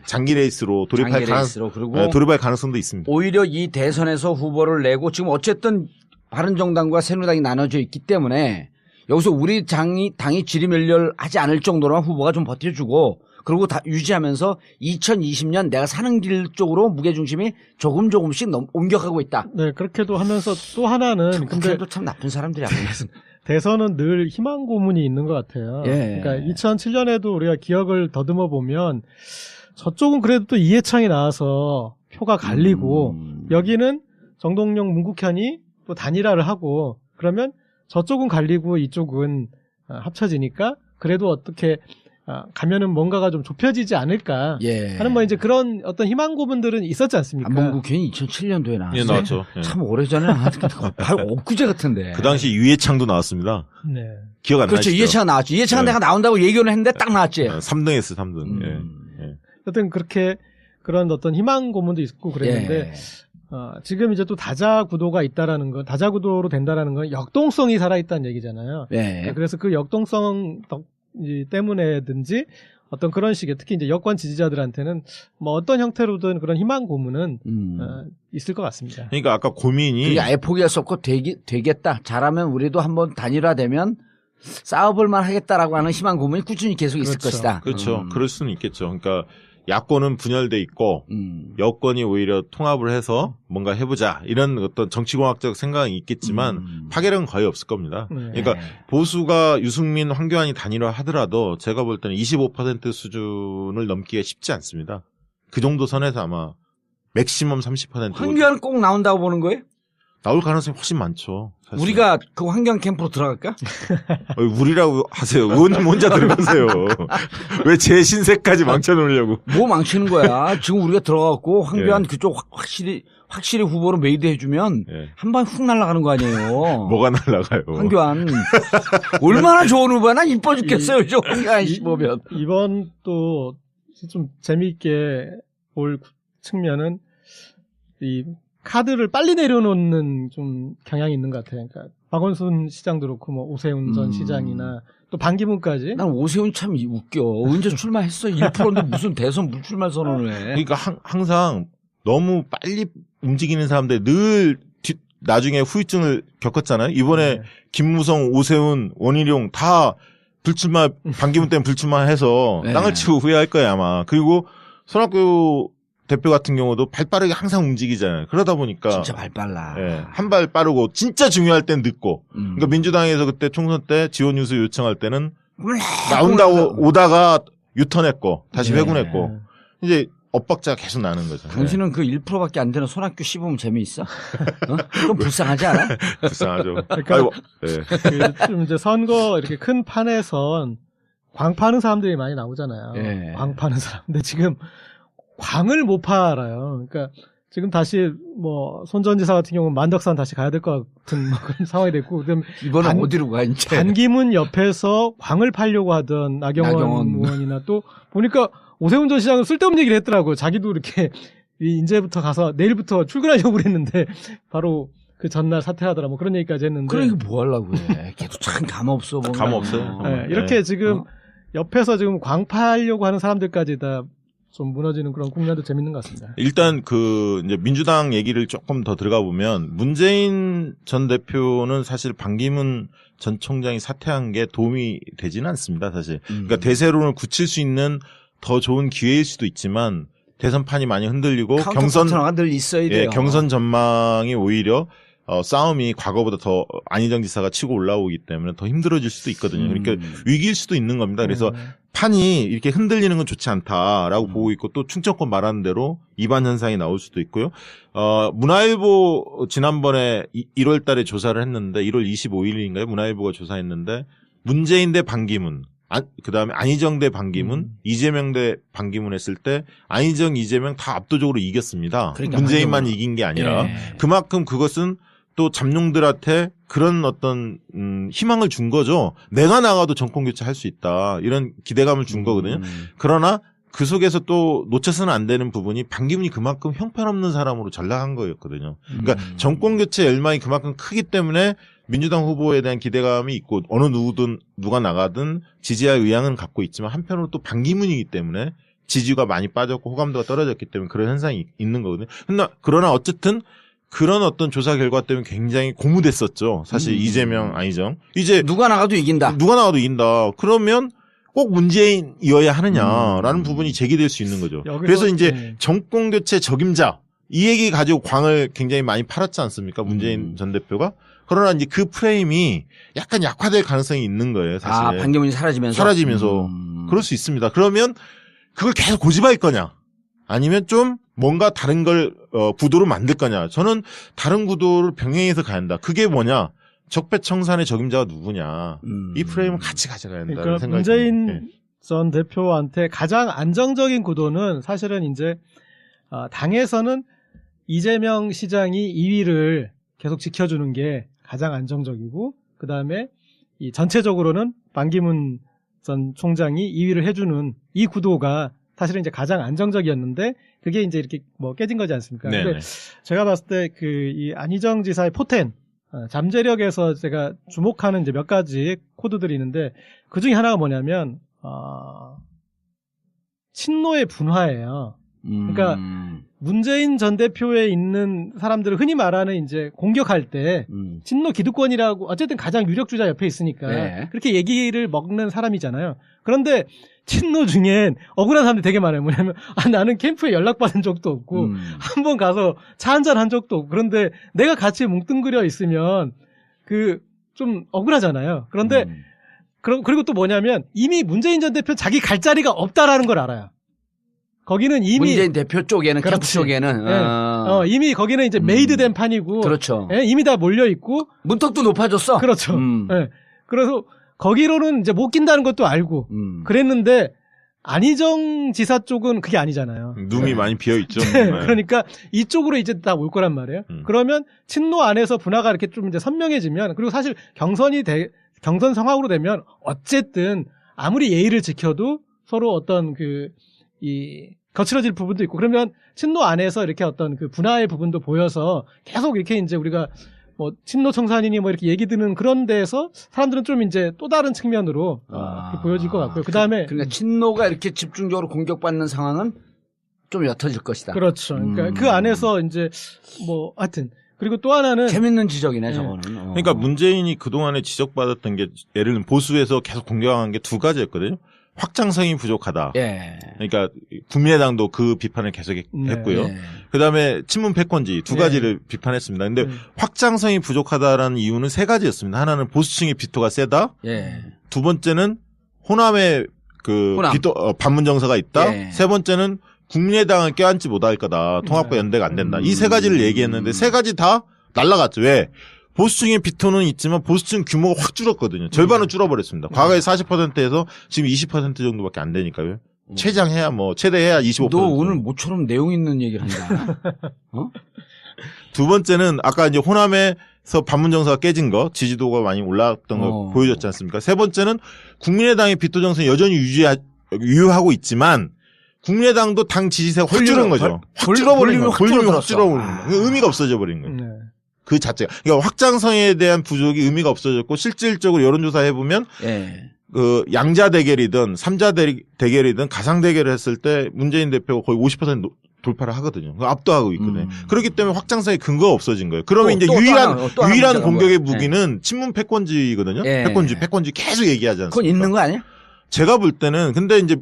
장기 레이스로 돌입할 가능성도 있습니다. 오히려 이 대선에서 후보를 내고 지금 어쨌든 바른정당과 새누리당이 나눠져 있기 때문에 여기서 우리 당이 지리멸렬하지 않을 정도로만 후보가 좀 버텨주고 그리고 다 유지하면서 2020년 내가 사는 길 쪽으로 무게중심이 조금씩 옮겨가고 있다. 네, 그렇게도 하면서 또 하나는 근데 참 나쁜 사람들이야. 대선은 늘 희망 고문이 있는 것 같아요. 그러니까 2007년에도 우리가 기억을 더듬어 보면 저쪽은 그래도 또 이해창이 나와서 표가 갈리고 여기는 정동영, 문국현이 또 단일화를 하고 그러면 저쪽은 갈리고 이쪽은 합쳐지니까 그래도 어떻게 가면은 뭔가가 좀 좁혀지지 않을까 하는 뭐 이제 그런 어떤 희망 고문들은 있었지 않습니까? 문국현이 2007년도에 나왔어요. 나왔죠. 참 오래전에 나왔는데 바로 엊그제 같은데. 그 당시 유해창도 나왔습니다. 기억 안 나시죠? 그렇죠. 유해창 나왔죠. 유해창은 내가 나온다고 얘기를 했는데 딱 나왔지. 3등 했어, 3등. 어떤 그렇게 그런 어떤 희망 고문도 있고 그랬는데 지금 이제 또 다자구도가 있다라는 건 다자구도로 된다라는 건 역동성이 살아있다는 얘기잖아요. 그래서 그 역동성 때문에든지 어떤 그런 식의 특히 이제 여권 지지자들한테는 뭐 어떤 형태로든 그런 희망 고문은 있을 것 같습니다. 그러니까 아까 고민이 그게 아예 포기할 수 없고 되겠다. 잘하면 우리도 한번 단일화되면 싸워볼만 하겠다라고 하는 희망 고문이 꾸준히 계속 있을 것이다. 그렇죠. 그럴 수는 있겠죠. 그러니까 야권은 분열돼 있고 여권이 오히려 통합을 해서 뭔가 해보자 이런 어떤 정치공학적 생각이 있겠지만 파괴력은 거의 없을 겁니다. 그러니까 보수가 유승민, 황교안이 단일화 하더라도 제가 볼 때는 25% 수준을 넘기가 쉽지 않습니다. 그 정도 선에서 아마 맥시멈 30%. 황교안은 꼭 나온다고 보는 거예요? 나올 가능성이 훨씬 많죠. 사실. 우리가 그 환경 캠프로 들어갈까? 우리라고 하세요. 의원님 혼자 들어가세요. 왜 제 신세까지 망쳐놓으려고. 뭐 망치는 거야. 지금 우리가 들어가고 황교안 그쪽 확실히 후보로 메이드해주면 한 방 훅 날아가는 거 아니에요. 뭐가 날아가요? 황교안. 얼마나 좋은 후보야. 난 이뻐 죽겠어요. 저 황교안 씨 보면. 이번 또 좀 재미있게 볼 측면은 이 카드를 빨리 내려놓는 좀 경향이 있는 것 같아요. 그러니까 박원순 시장도 그렇고 뭐 오세훈 전 시장이나 또 반기문까지. 난 오세훈 참 웃겨. 언제 출마했어? 1%인데 무슨 대선 무출마 선언을 해. 그러니까 항상 너무 빨리 움직이는 사람들 늘 나중에 후유증을 겪었잖아요. 이번에 김무성, 오세훈, 원희룡 다 불출마, 반기문 때문에 불출마해서 땅을 치고 후회할 거예요 아마. 그리고 손학규 대표 같은 경우도 발 빠르게 항상 움직이잖아요. 그러다 보니까 진짜 발 빨라. 한 발 빠르고 진짜 중요할 땐 늦고. 그러니까 민주당에서 그때 총선 때 지원 유수 요청할 때는 나온다고 오다가 유턴했고 다시 회군했고 이제 엇박자가 계속 나는 거죠. 당신은 그 1%밖에 안 되는 손학규 씹으면 재미있어? 좀 불쌍하지 않아? 불쌍하죠. 그러니까 좀 이제 선거 이렇게 큰 판에선 광 파는 사람들이 많이 나오잖아요. 예. 광 파는 사람. 근데 지금 광을 못 팔아요. 그러니까 지금 다시 뭐 손전지사 같은 경우는 만덕산 다시 가야 될 것 같은 그런 상황이 됐고, 이번엔 어디로 가 이제? 반기문 옆에서 광을 팔려고 하던 나경원 의원이나 또 보니까 오세훈 전 시장은 쓸데없는 얘기를 했더라고요. 자기도 이렇게 이제부터 가서 내일부터 출근하려고 그랬는데 바로 그 전날 사퇴하더라 뭐 그런 얘기까지 했는데. 그러니까 뭐 하려고 해. 걔도 참 감 없어. 감 없어요. 네, 이렇게 지금 옆에서 지금 광 팔려고 하는 사람들까지 다 좀 무너지는 그런 국면도 재밌는 것 같습니다. 일단 이제 민주당 얘기를 조금 더 들어가 보면 문재인 전 대표는 사실 반기문 전 총장이 사퇴한 게 도움이 되지는 않습니다, 사실. 그러니까 대세론을 굳힐 수 있는 더 좋은 기회일 수도 있지만 대선판이 많이 흔들리고 늘 있어야 돼요. 경선 전망이 오히려 싸움이 과거보다 더 안희정 지사가 치고 올라오기 때문에 더 힘들어질 수도 있거든요. 그러니까 위기일 수도 있는 겁니다. 그래서 판이 이렇게 흔들리는 건 좋지 않다라고 보고 있고 또 충청권 말하는 대로 이반 현상이 나올 수도 있고요. 문화일보 지난번에 1월 달에 조사를 했는데 1월 25일인가요? 문화일보가 조사했는데 문재인 대 반기문, 그다음에 안희정 대 반기문, 이재명 대 반기문 했을 때 안희정, 이재명 다 압도적으로 이겼습니다. 그러니까 문재인만 이긴 게 아니라 그만큼 그것은 또 잠룡들한테 그런 어떤 희망을 준 거죠. 내가 나가도 정권 교체할 수 있다. 이런 기대감을 준 거거든요. 그러나 그 속에서 또 놓쳐서는 안 되는 부분이 반기문이 그만큼 형편없는 사람으로 전락한 거였거든요. 그러니까 정권 교체 열망이 그만큼 크기 때문에 민주당 후보에 대한 기대감이 있고 어느 누가 나가든 지지할 의향은 갖고 있지만 한편으로 또 반기문이기 때문에 지지가 많이 빠졌고 호감도가 떨어졌기 때문에 그런 현상이 있는 거거든요. 그러나 어쨌든 그런 어떤 조사 결과 때문에 굉장히 고무됐었죠. 사실 이재명, 안희정. 이제 누가 나가도 이긴다. 그러면 꼭 문재인이어야 하느냐라는 부분이 제기될 수 있는 거죠. 그래서 이제 정권 교체 적임자 이 얘기 가지고 광을 굉장히 많이 팔았지 않습니까? 문재인 전 대표가. 그러나 이제 그 프레임이 약간 약화될 가능성이 있는 거예요, 사실. 반기문이 사라지면서. 그럴 수 있습니다. 그러면 그걸 계속 고집할 거냐? 아니면 좀 뭔가 다른 걸 구도로 만들 거냐? 저는 다른 구도를 병행해서 가야 한다. 그게 뭐냐? 적폐청산의 적임자가 누구냐? 이 프레임을 같이 가져가야 한다는 그러니까 생각이 문재인 전 대표한테 가장 안정적인 구도는 사실은 이제 당에서는 이재명 시장이 2위를 계속 지켜주는 게 가장 안정적이고, 그 다음에 이 전체적으로는 반기문 전 총장이 2위를 해주는 이 구도가 사실은 이제 가장 안정적이었는데 그게 이제 이렇게 뭐 깨진 거지 않습니까? 근데 제가 봤을 때 이 안희정 지사의 포텐, 잠재력에서 제가 주목하는 이제 몇 가지 코드들이 있는데 그 중에 하나가 뭐냐면 친노의 분화예요. 그러니까 문재인 전 대표에 있는 사람들을 흔히 말하는 이제 공격할 때 친노 기득권이라고 어쨌든 가장 유력주자 옆에 있으니까 그렇게 얘기를 먹는 사람이잖아요. 그런데 친노 중엔 억울한 사람들이 되게 많아요. 뭐냐면 나는 캠프에 연락받은 적도 없고 한번 가서 차 한잔 한 적도 없고 그런데 내가 같이 뭉뚱그려 있으면 좀 억울하잖아요. 그런데 그리고 또 뭐냐면 이미 문재인 전 대표 자기 갈 자리가 없다라는 걸 알아요. 거기는 이미 문재인 대표 쪽에는 캠프 쪽에는 이미 거기는 이제 메이드된 판이고 그렇죠. 이미 다 몰려 있고 문턱도 높아졌어. 그렇죠. 그래서 거기로는 이제 못 낀다는 것도 알고 그랬는데 안희정 지사 쪽은 그게 아니잖아요. 눈이 많이 비어 있죠. 그러니까 이쪽으로 이제 다 올 거란 말이에요. 그러면 친노 안에서 분화가 이렇게 좀 이제 선명해지면 그리고 사실 경선 상황으로 되면 어쨌든 아무리 예의를 지켜도 서로 어떤 거칠어질 부분도 있고 그러면 친노 안에서 이렇게 어떤 그 분화의 부분도 보여서 계속 이렇게 이제 우리가 뭐 친노 청산이니 뭐 이렇게 얘기 드는 그런 데에서 사람들은 좀 이제 또 다른 측면으로 보여질 것 같고요. 그다음에 그러니까 친노가 이렇게 집중적으로 공격받는 상황은 좀 옅어질 것이다. 그렇죠. 그러니까 그 안에서 이제 뭐 하여튼 그리고 또 하나는 재밌는 지적이네 저거는. 그러니까 문재인이 그동안에 지적받았던 게 예를 들면 보수에서 계속 공격한 게 두 가지였거든요. 확장성이 부족하다. 그러니까 국민의당도 그 비판을 계속 했고요. 그다음에 친문 패권지 두 가지를 비판했습니다. 근데 확장성이 부족하다라는 이유는 세 가지였습니다. 하나는 보수층의 비토가 세다. 두 번째는 호남의 반문 정서가 있다. 세 번째는 국민의당을 껴안지 못할 거다. 통합과 연대가 안 된다. 이 세 가지를 얘기했는데 세 가지 다 날라갔죠. 왜? 보수층의 비토는 있지만 보수층 규모가 확 줄었거든요. 절반은 줄어버렸습니다. 과거에 40%에서 지금 20% 정도밖에 안 되니까요. 최장해야 뭐 최대해야 25%. 너 오늘 모처럼 내용 있는 얘기를 한다. 어? 두 번째는 아까 이제 호남에서 반문 정서가 깨진 거, 지지도가 많이 올라왔던 거 보여줬지 않습니까? 세 번째는 국민의당의 비토 정서는 여전히 유효하고 있지만 국민의당도 당 지지세가 확 줄은 거죠. 확 줄어버린 거예요. 볼륨이 확 줄어버린 거예요. 의미가 없어져 버린 거예요. 네. 그 자체가. 그러니까 확장성에 대한 부족이 의미가 없어졌고 실질적으로 여론조사 해보면 그 양자 대결이든 삼자 대결이든 가상 대결을 했을 때 문재인 대표가 거의 50% 돌파를 하거든요. 압도하고 있거든요. 그렇기 때문에 확장성의 근거가 없어진 거예요. 그러면 이제 유일한 공격의 무기는 친문 패권주의거든요. 패권주의 계속 얘기하지 않습니까? 그건 있는 거 아니야? 제가 볼 때는 근데 이제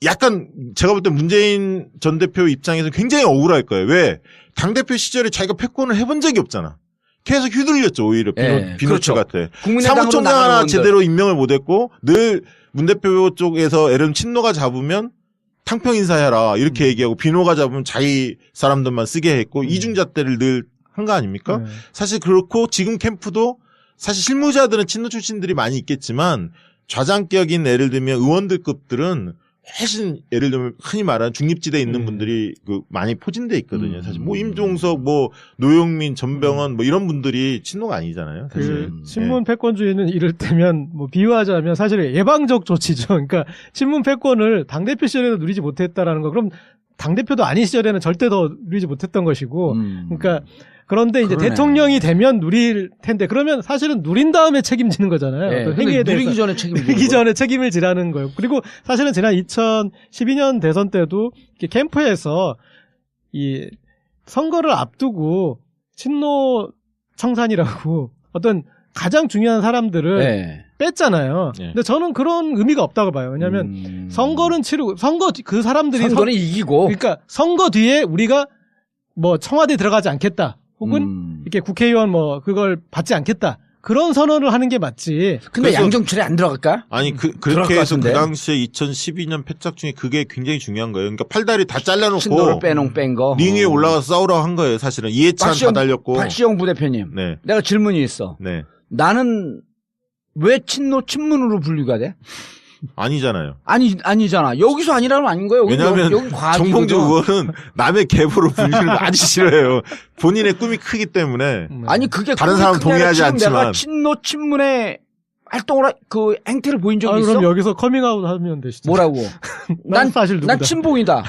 약간 제가 볼 때 문재인 전 대표 입장에서 굉장히 억울할 거예요. 왜? 당대표 시절에 자기가 패권을 해본 적이 없잖아. 계속 휘둘렸죠. 오히려 비노츠 같아. 사무총장 하나 제대로 임명을 못했고 늘 문 대표 쪽에서 예를 들면 친노가 잡으면 탕평 인사해라 이렇게 얘기하고 비노가 잡으면 자기 사람들만 쓰게 했고 이중잣대를 늘 한 거 아닙니까? 사실 그렇고 지금 캠프도 사실 실무자들은 친노 출신들이 많이 있겠지만 좌장격인 예를 들면 의원들급들은 훨씬 예를 들면 흔히 말하는 중립지대에 있는 분들이 그 많이 포진돼 있거든요. 사실 뭐 임종석, 뭐 노영민, 전병헌 뭐 이런 분들이 친노가 아니잖아요. 사실. 친문 패권주의는 이를테면 뭐 비유하자면 사실 예방적 조치죠. 그러니까 친문 패권을 당대표 시절에도 누리지 못했다라는 거. 그럼 당대표도 아닌 시절에는 절대 더 누리지 못했던 것이고. 그러니까 그런데 이제 대통령이 되면 누릴 텐데 그러면 사실은 누린 다음에 책임지는 거잖아요. 네, 어떤 행위에 대해서 누리기 전에 책임을 지라는 거예요. 그리고 사실은 지난 2012년 대선 때도 캠프에서 이 선거를 앞두고 친노 청산이라고 어떤 가장 중요한 사람들을 뺐잖아요. 근데 저는 그런 의미가 없다고 봐요. 왜냐하면 선거는 치르고 그 사람들이 선거는 이기고 그러니까 선거 뒤에 우리가 뭐 청와대 들어가지 않겠다. 혹은 이렇게 국회의원 뭐 그걸 받지 않겠다. 그런 선언을 하는 게 맞지. 근데 양정철에 안 들어갈까? 아니 그렇게 해서 그 당시에 2012년 패착 중에 그게 굉장히 중요한 거예요. 그러니까 팔다리 다 잘라놓고 신도를 뺀 거. 링 위에 올라가서 싸우라고 한 거예요. 사실은 이해찬 다 달렸고. 박시영 부대표님. 내가 질문이 있어. 나는 왜 친문으로 분류가 돼? 아니잖아요. 아니잖아. 여기서 아니라면 아닌 거예요. 왜냐하면 여기 정봉주 의원은 남의 계보로 분류를 아주 싫어해요. 본인의 꿈이 크기 때문에. 아니 그게 다른 사람 동의하지 않지만. 내가 친문의 활동을 그 행태를 보인 적이 있어? 그럼 여기서 커밍아웃 하면 되시죠. 뭐라고? 난 사실 난 친봉이다.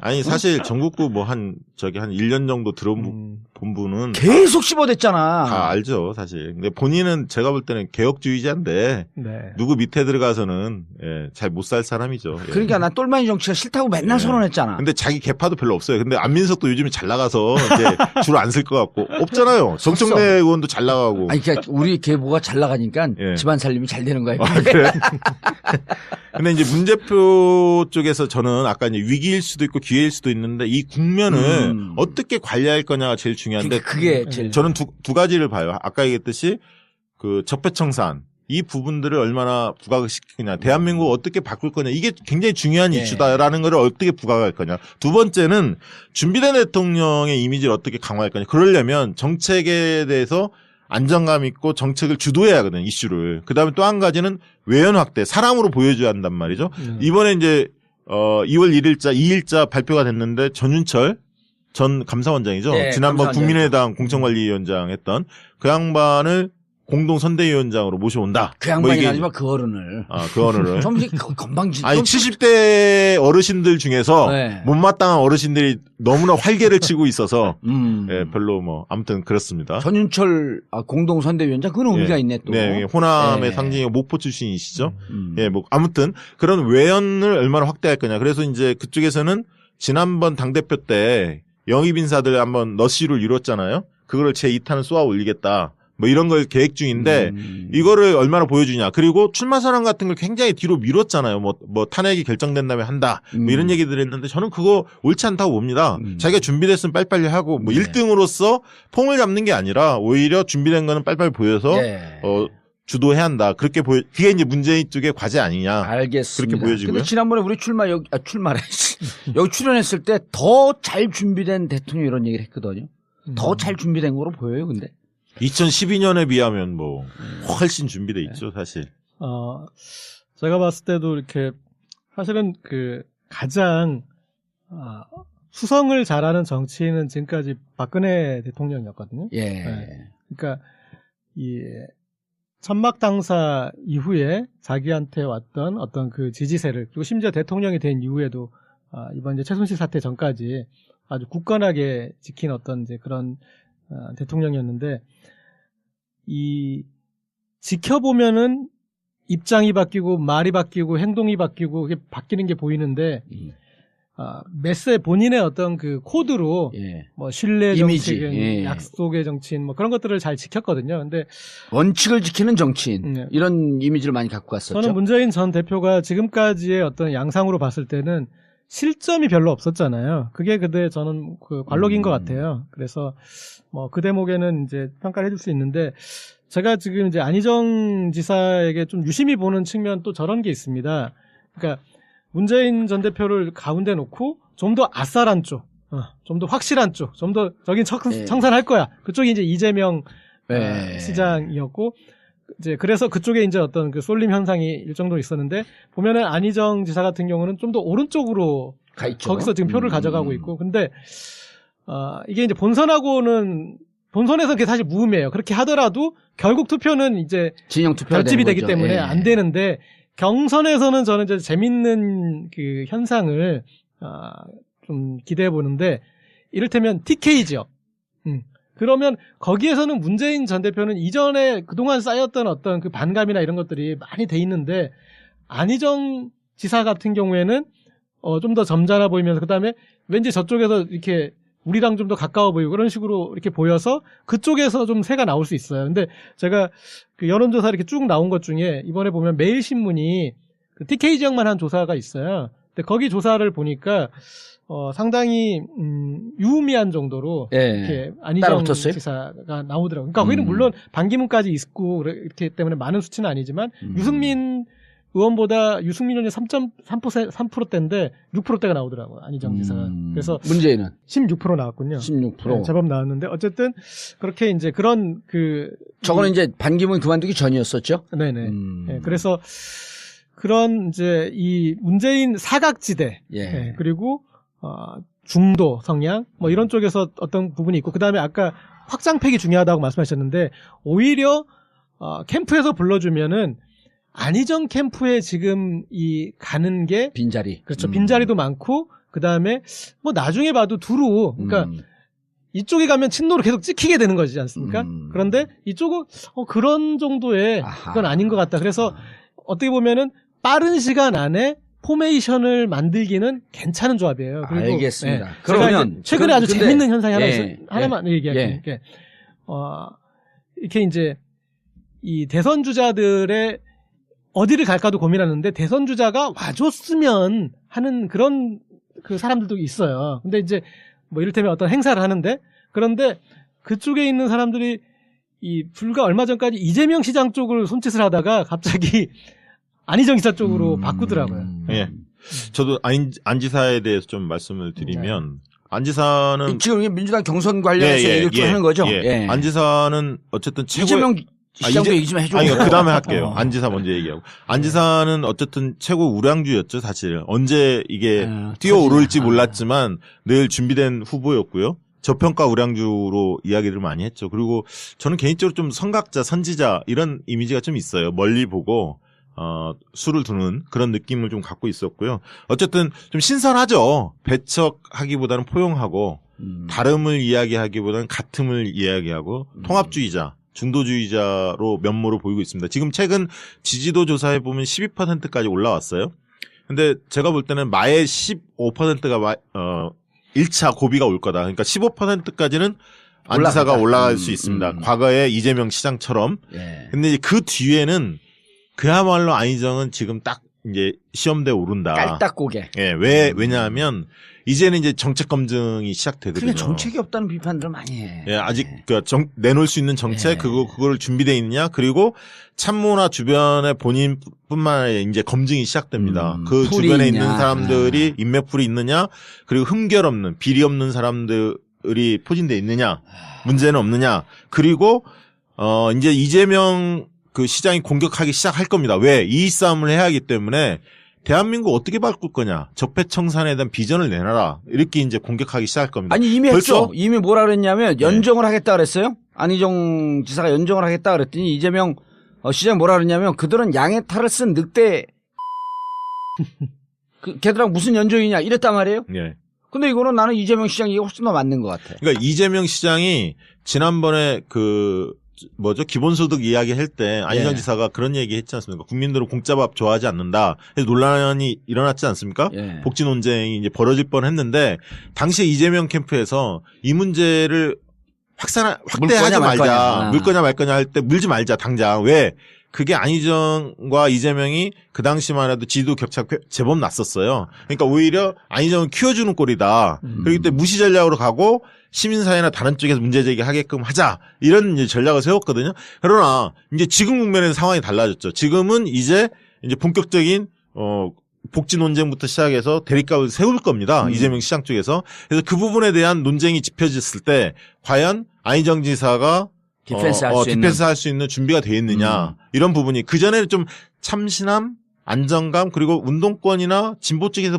아니 사실 전국구 뭐 한 1년 정도 들어본 분은 계속 씹어댔잖아. 다 알죠, 사실. 근데 본인은 제가 볼 때는 개혁주의자인데 누구 밑에 들어가서는 잘 못 살 사람이죠. 그러니까 난 똘마니 정치가 싫다고 맨날 선언했잖아. 근데 자기 개파도 별로 없어요. 근데 안민석도 요즘에 잘 나가서 이제 줄 안 쓸 것 같고 없잖아요. 정청래 의원도 잘 나가고. 아니 그러니까 우리 계보가 잘 나가니까 집안 살림이 잘 되는 거예요. 그래. 근데 이제 문 대표 쪽에서 저는 아까 이제 위기일 수도 있고 기회일 수도 있는데 이 국면을 어떻게 관리할 거냐가 제일 중요한데 그게 제일 저는 두 가지를 봐요. 아까 얘기했듯이 그 적폐청산 이 부분들을 얼마나 부각을 시키느냐, 대한민국을 어떻게 바꿀 거냐 이게 굉장히 중요한 이슈다라는 걸 어떻게 부각할 거냐. 두 번째는 준비된 대통령의 이미지를 어떻게 강화할 거냐. 그러려면 정책에 대해서 안정감 있고 정책을 주도해야 하거든요, 이슈를. 그 다음에 또 한 가지는 외연 확대, 사람으로 보여줘야 한단 말이죠. 이번에 이제, 2월 1일자, 2일자 발표가 됐는데 전윤철 전 감사원장이죠. 지난번 국민의당 공천관리위원장 했던 그 양반을 공동선대위원장으로 모셔온다. 그 양반이 아니지만 그 어른을. 그 어른을. 좀 건방지. 아니 70대 어르신들 중에서 못마땅한 어르신들이 너무나 활개를 치고 있어서 별로 뭐 아무튼 그렇습니다. 전윤철 공동선대위원장 그건 의미가 있네 또. 네, 호남의 상징이 목포 출신이시죠. 뭐 아무튼 그런 외연을 얼마나 확대할 거냐. 그래서 이제 그쪽에서는 지난번 당대표 때 영입 인사들 한번 너시를 이뤘잖아요. 그거를 제2탄을 쏘아 올리겠다. 뭐 이런 걸 계획 중인데 이거를 얼마나 보여주냐. 그리고 출마 선언 같은 걸 굉장히 뒤로 미뤘잖아요. 뭐 탄핵이 결정된 다음에 한다. 뭐 이런 얘기들 했는데 저는 그거 옳지 않다고 봅니다. 자기가 준비됐으면 빨리빨리 하고 뭐 1등으로서 폼을 잡는 게 아니라 오히려 준비된 거는 빨리빨리 보여서 주도해야 한다. 그렇게 그게 이제 문재인 쪽의 과제 아니냐. 알겠습니다. 그렇게 보여지고요. 근데 지난번에 우리 출마래 여기 출연했을 때 더 잘 준비된 대통령 이런 얘기를 했거든요. 더 잘 준비된 거로 보여요, 근데. 2012년에 비하면 뭐 훨씬 준비돼 있죠, 사실. 제가 봤을 때도 이렇게 사실은 그 가장 수성을 잘하는 정치인은 지금까지 박근혜 대통령이었거든요. 예. 네. 그러니까 이 천막 당사 이후에 자기한테 왔던 어떤 그 지지세를 그리고 심지어 대통령이 된 이후에도 이번 이제 최순실 사태 전까지 아주 굳건하게 지킨 어떤 이제 그런 대통령이었는데 이 지켜보면은 입장이 바뀌고 말이 바뀌고 행동이 바뀌고 그게 바뀌는 게 보이는데 메세 본인의 어떤 그 코드로 뭐 신뢰 정치인, 약속의 정치인 뭐 그런 것들을 잘 지켰거든요. 근데 원칙을 지키는 정치인 이런 이미지를 많이 갖고 갔었죠. 저는 문재인 전 대표가 지금까지의 어떤 양상으로 봤을 때는 실점이 별로 없었잖아요. 그게 근데 저는 그 관록인 것 같아요. 그래서 뭐 그 대목에는 이제 평가를 해줄 수 있는데 제가 지금 이제 안희정 지사에게 좀 유심히 보는 측면 또 저런 게 있습니다. 그러니까 문재인 전 대표를 가운데 놓고 좀 더 아싸란 쪽, 좀 더 확실한 쪽, 좀 더 저긴 청산할 거야. 그쪽이 이제 이재명 시장이었고 이제 그래서 그쪽에 이제 어떤 그 쏠림 현상이 일정도 있었는데 보면은 안희정 지사 같은 경우는 좀 더 오른쪽으로 가 있죠. 거기서 지금 표를 가져가고 있고 근데 이게 이제 본선에서 그게 사실 무음이에요. 그렇게 하더라도 결국 투표는 이제 진영 투표가 결집이 되는 되기 거죠. 때문에 안 되는데 경선에서는 저는 이제 재밌는 그 현상을 좀 기대해 보는데 이를테면 TK 지역. 그러면 거기에서는 문재인 전 대표는 이전에 그동안 쌓였던 어떤 그 반감이나 이런 것들이 많이 돼 있는데 안희정 지사 같은 경우에는 좀 더 점잖아 보이면서 그다음에 왠지 저쪽에서 이렇게 우리랑 좀 더 가까워 보이고 그런 식으로 이렇게 보여서 그쪽에서 좀 새가 나올 수 있어요. 근데 제가 그 여론조사 이렇게 쭉 나온 것 중에 이번에 보면 매일신문이 그 TK 지역만 한 조사가 있어요. 근데 거기 조사를 보니까 상당히 유의미한 정도로 이렇게 안희정 지사가 나오더라고요. 그러니까 거기는 물론 반기문까지 있고 그렇기 때문에 많은 수치는 아니지만 유승민 의원보다 유승민 의원이 3.3%대인데 6%대가 나오더라고요. 안희정 지사가. 그래서 문재인은 16% 나왔군요. 16%. 네, 제법 나왔는데 어쨌든 그렇게 이제 그런 저거는 이제 반기문 그만두기 전이었었죠. 네네. 네, 그래서 그런 이제 이 문재인 사각지대 그리고 중도 성향 뭐 이런 쪽에서 어떤 부분이 있고 그다음에 아까 확장팩이 중요하다고 말씀하셨는데 오히려 캠프에서 불러주면은 안희정 캠프에 지금 가는 게 빈자리. 그렇죠. 빈자리도 많고 그다음에 뭐 나중에 봐도 두루 그러니까 이쪽에 가면 친노로 계속 찍히게 되는 거지 않습니까? 그런데 이쪽은 그런 정도의 그건 아닌 것 같다. 그래서 어떻게 보면은 빠른 시간 안에 포메이션을 만들기는 괜찮은 조합이에요. 그리고 알겠습니다. 그러면 최근에 아주 재밌는 현상이 하나 있어요. 하나만 얘기할게요. 이렇게 이제 이 대선 주자들의 어디를 갈까도 고민하는데 대선 주자가 와줬으면 하는 그런 그 사람들도 있어요. 근데 이제 뭐 이를테면 어떤 행사를 하는데 그런데 그쪽에 있는 사람들이 불과 얼마 전까지 이재명 시장 쪽을 손짓을 하다가 갑자기 안희정 지사 쪽으로 바꾸더라고요. 예. 저도 안 지사에 대해서 좀 말씀을 드리면 안 지사는 지금 민주당 경선 관련해서 얘기를 좀 하는 거죠. 안 지사는 어쨌든 이재명 시장도 얘기 좀 해줘. 아니, 그 다음에 할게요. 안 지사 먼저 얘기하고. 안 지사는 어쨌든 최고 우량주였죠, 사실. 언제 이게 뛰어오를지 몰랐지만 늘 준비된 후보였고요. 저평가 우량주로 이야기를 많이 했죠. 그리고 저는 개인적으로 좀 선각자, 선지자 이런 이미지가 좀 있어요. 멀리 보고 수를 두는 그런 느낌을 좀 갖고 있었고요. 어쨌든 좀 신선하죠. 배척하기보다는 포용하고 다름을 이야기하기보다는 같음을 이야기하고 통합주의자. 중도주의자로 면모를 보이고 있습니다. 지금 최근 지지도 조사해 보면 12%까지 올라왔어요. 근데 제가 볼 때는 마의 15%가 1차 고비가 올 거다. 그러니까 15%까지는 안 지사가 올라갈 수 있습니다. 과거에 이재명 시장처럼. 근데 이제 그 뒤에는 그야말로 안희정은 지금 딱 이제 시험대에 오른다. 깔딱고개. 왜냐하면 이제는 이제 정책 검증이 시작되거든요. 그러니까 정책이 없다는 비판들 많이 해. 예, 아직 내놓을 수 있는 정책 그거를 준비돼 있느냐 그리고 참모나 주변의 본인뿐만 아니라 이제 검증이 시작됩니다. 그 주변에 있는 사람들이 인맥풀이 있느냐 그리고 흠결 없는 비리 없는 사람들이 포진돼 있느냐 문제는 없느냐 그리고 이제 이재명 그 시장이 공격하기 시작할 겁니다. 왜? 이익 싸움을 해야 하기 때문에 대한민국 어떻게 바꿀 거냐. 적폐청산에 대한 비전을 내놔라. 이렇게 이제 공격하기 시작할 겁니다. 아니 이미 했죠. 이미 뭐라 그랬냐면 연정을 하겠다 그랬어요. 안희정 지사가 연정을 하겠다 그랬더니 이재명 시장이 뭐라 그랬냐면 그들은 양의 탈을 쓴 늑대 걔들랑 무슨 연정이냐 이랬단 말이에요. 예. 근데 이거는 나는 이재명 시장이 훨씬 더 맞는 것 같아. 그러니까 이재명 시장이 지난번에 기본소득 이야기 할 때 안희정 지사가 그런 얘기 했지 않습니까? 국민들은 공짜밥 좋아하지 않는다. 그래서 논란이 일어났지 않습니까? 복지 논쟁이 이제 벌어질 뻔 했는데, 당시에 이재명 캠프에서 이 문제를 확대하지 말자. 물 거냐 말 거냐 할 때 물지 말자, 당장. 왜? 그게 안희정과 이재명이 그 당시만 해도 지지도 격차가 제법 났었어요. 그러니까 오히려 안희정을 키워주는 꼴이다. 그렇기 때문에 무시 전략으로 가고 시민사회나 다른 쪽에서 문제제기하게끔 하자. 이런 이제 전략을 세웠거든요. 그러나 이제 지금 국면에서 상황이 달라졌죠. 지금은 이제 본격적인 복지 논쟁부터 시작해서 대립각을 세울 겁니다. 이재명 시장 쪽에서. 그래서 그 부분에 대한 논쟁이 짚혀졌을 때 과연 안희정 지사가 디펜스 할 수 있는 준비가 되어 있느냐. 이런 부분이 그전에는 좀 참신함, 안정감 그리고 운동권이나 진보 쪽에서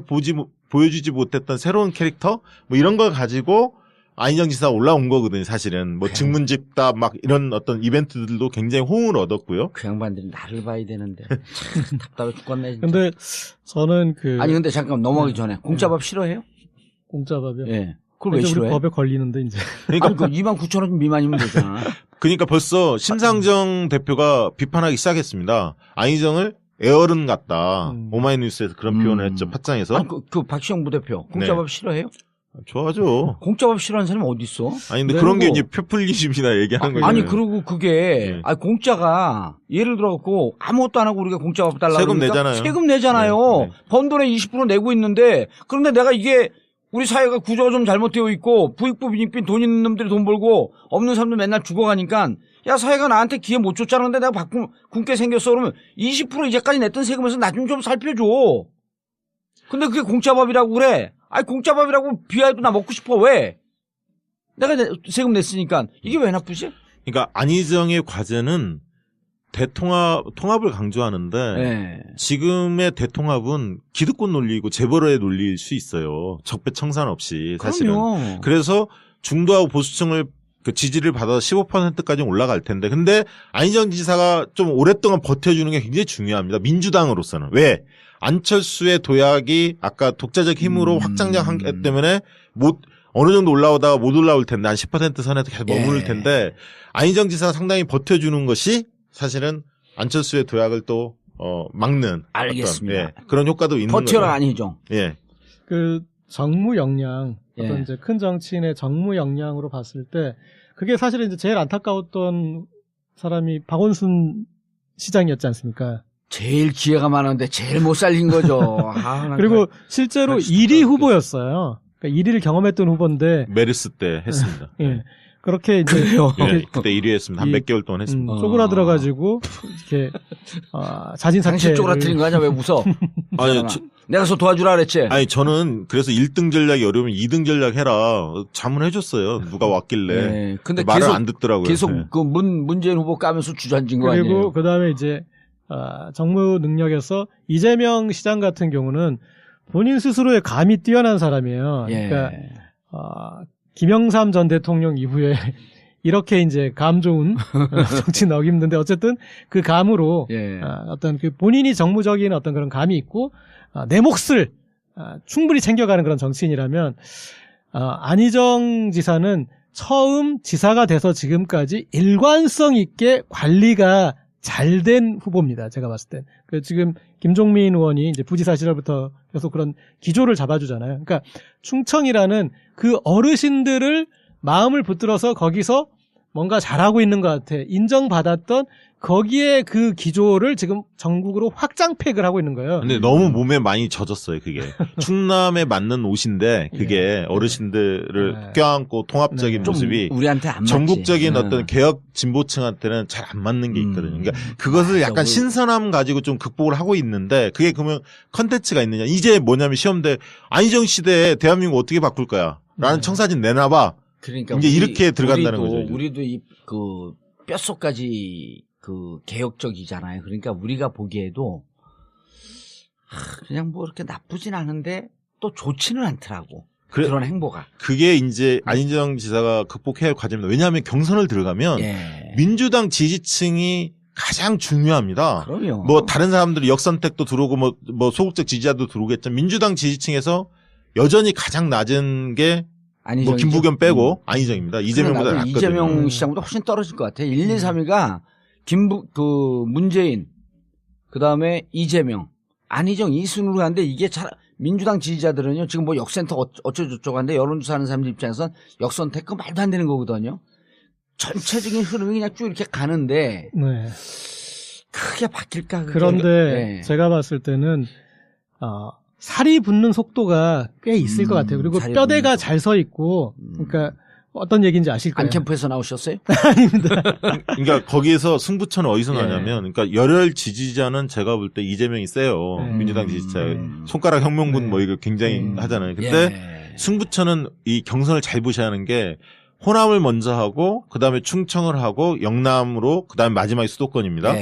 보여주지 못했던 새로운 캐릭터 뭐 이런 걸 가지고 안희정 지사가 올라온 거거든요. 사실은 증문집답 막 이런 어떤 이벤트들도 굉장히 호응을 얻었고요. 그 양반들이 나를 봐야 되는데 답답해 죽겠네. 근데 저는 아니 근데 잠깐 넘어가기 전에 공짜밥 싫어해요? 공짜밥이요? 예. 그걸 왜 싫어해? 법에 걸리는데 이제. 그러니까 29,000원 미만이면 되잖아. 그러니까 벌써 심상정 대표가 비판하기 시작했습니다. 안희정을 애어른 같다. 오마이뉴스에서 그런 표현을 했죠. 팟짱에서. 아니, 그 박시영 부대표 공짜밥 싫어해요? 좋아하죠. 공짜밥 싫어하는 사람이 어디 있어? 아니 근데 그런 게 이제 표퓰리즘이나 얘기하는 거예요. 아니 그리고 그게 공짜가 예를 들어갖고 아무것도 안 하고 우리가 공짜밥 달라고 세금 내잖아요. 세금 내잖아요. 번 돈의 20% 내고 있는데 그런데 내가 이게 우리 사회가 구조가 좀 잘못되어 있고 부익부 빈익빈 돈 있는 놈들이 돈 벌고 없는 사람들 맨날 죽어가니까 야 사회가 나한테 기회 못 줬잖아. 근데 내가 굶게 생겼어. 그러면 20% 이제까지 냈던 세금에서 나 좀 살펴줘. 근데 그게 공짜밥이라고 그래. 아니 공짜밥이라고 비하해도 나 먹고 싶어. 왜? 내가 세금 냈으니까. 이게 왜 나쁘지? 그러니까 안희정의 과제는 통합을 강조하는데 지금의 대통합은 기득권 논리이고 재벌의 논리일 수 있어요. 적폐청산 없이 사실은. 그럼요. 그래서 중도하고 보수층을 지지를 받아서 15%까지 올라갈 텐데 근데 안희정 지사가 좀 오랫동안 버텨주는 게 굉장히 중요합니다. 민주당으로서는. 왜? 안철수의 도약이 아까 독자적 힘으로 확장하기 때문에 어느 정도 올라오다가 못 올라올 텐데 한 10% 선에서 계속 머무를 텐데 안희정 지사가 상당히 버텨주는 것이 사실은 안철수의 도약을 또 막는 알겠습니다. 그런 효과도 있는 거죠. 버텨라 안희정. 예. 그 정무 역량 어떤 이제 큰 정치인의 정무 역량으로 봤을 때 그게 사실은 이제 제일 안타까웠던 사람이 박원순 시장이었지 않습니까? 제일 기회가 많은데 제일 못 살린 거죠. 그리고 실제로 1위 후보였어요. 그러니까 1위를 경험했던 후보인데 메르스 때 했습니다. 예. 그렇게 이제 그때 1위 했습니다. 한 몇 개월 동안 했습니다. 쪼그라들어가지고 이렇게 자진 사퇴. 당신 쪼그라뜨린 거 아니야? 왜 웃어? 아니, 내가 서 도와주라 그랬지. 아니 저는 그래서 1등 전략이 어려우면 2등 전략 해라. 자문해줬어요. 누가 왔길래. 네. 근데 말을 계속, 안 듣더라고요. 계속 그 문재인 후보 까면서 주저앉은 거 아니에요? 그리고 그 다음에 이제 정무 능력에서 이재명 시장 같은 경우는 본인 스스로의 감이 뛰어난 사람이에요. 그러니까 김영삼 전 대통령 이후에 이렇게 이제 감 좋은 정치 나오기 힘든데 어쨌든 그 감으로 어떤 그 본인이 정무적인 어떤 그런 감이 있고 내 몫을 충분히 챙겨가는 그런 정치인이라면 안희정 지사는 처음 지사가 돼서 지금까지 일관성 있게 관리가 잘 된 후보입니다. 제가 봤을 땐. 그 지금 김종민 의원이 이제 부지사 시절부터 계속 그런 기조를 잡아주잖아요. 그러니까 충청이라는 그 어르신들을 마음을 붙들어서 거기서 뭔가 잘하고 있는 것 같아. 인정받았던 거기에 그 기조를 지금 전국으로 확장 팩을 하고 있는 거예요. 근데 너무 몸에 많이 젖었어요, 그게. 충남에 맞는 옷인데, 그게 어르신들을 껴안고 통합적인 모습이 우리한테 안 맞지. 전국적인 어떤 개혁 진보층한테는 잘 안 맞는 게 있거든요. 그러니까 그것을 약간 신선함 가지고 좀 극복을 하고 있는데, 그게 그러면 컨텐츠가 있느냐. 이제 뭐냐면 시험대, 안희정 시대에 대한민국 어떻게 바꿀 거야? 라는 청사진 내놔봐. 그러니까 이제 이렇게 들어간다는 거죠. 이제. 우리도 그 뼛속까지 그 개혁적이잖아요. 그러니까 우리가 보기에도 그냥 뭐 이렇게 나쁘진 않은데 또 좋지는 않더라고. 그런 행보가. 그게 이제 안희정 지사가 극복해야 할 과제입니다. 왜냐하면 경선을 들어가면 민주당 지지층이 가장 중요합니다. 그럼요. 뭐 다른 사람들이 역선택도 들어오고 뭐 소극적 지지자도 들어오겠지만 민주당 지지층에서 여전히 가장 낮은 게 뭐 김부겸 빼고 안희정입니다. 이재명보다 낮거든요. 이재명 시장보다 훨씬 떨어질 것 같아. 1, 2, 3위가 문재인, 그 다음에 이재명, 안희정 이 순으로 가는데 이게 민주당 지지자들은요, 지금 뭐 역센터 어쩌고저쩌고 하는데 여론조사 하는 사람들 입장에서는 역선택 그 말도 안 되는 거거든요. 전체적인 흐름이 그냥 쭉 이렇게 가는데, 크게 바뀔까? 그런데 제가 봤을 때는, 살이 붙는 속도가 꽤 있을 것 같아요. 그리고 뼈대가 잘 서 있고, 그러니까, 어떤 얘기인지 아실 거예요. 안캠프에서 나오셨어요? 아닙니다. 그러니까 거기에서 승부처는 어디서 나냐면, 그러니까 열혈 지지자는 제가 볼 때 이재명이 세요. 민주당 지지자. 손가락 혁명군 뭐 이거 굉장히 하잖아요. 근데 승부처는 이 경선을 잘 보셔야 하는 게 호남을 먼저 하고, 그 다음에 충청을 하고, 영남으로, 그 다음에 마지막에 수도권입니다.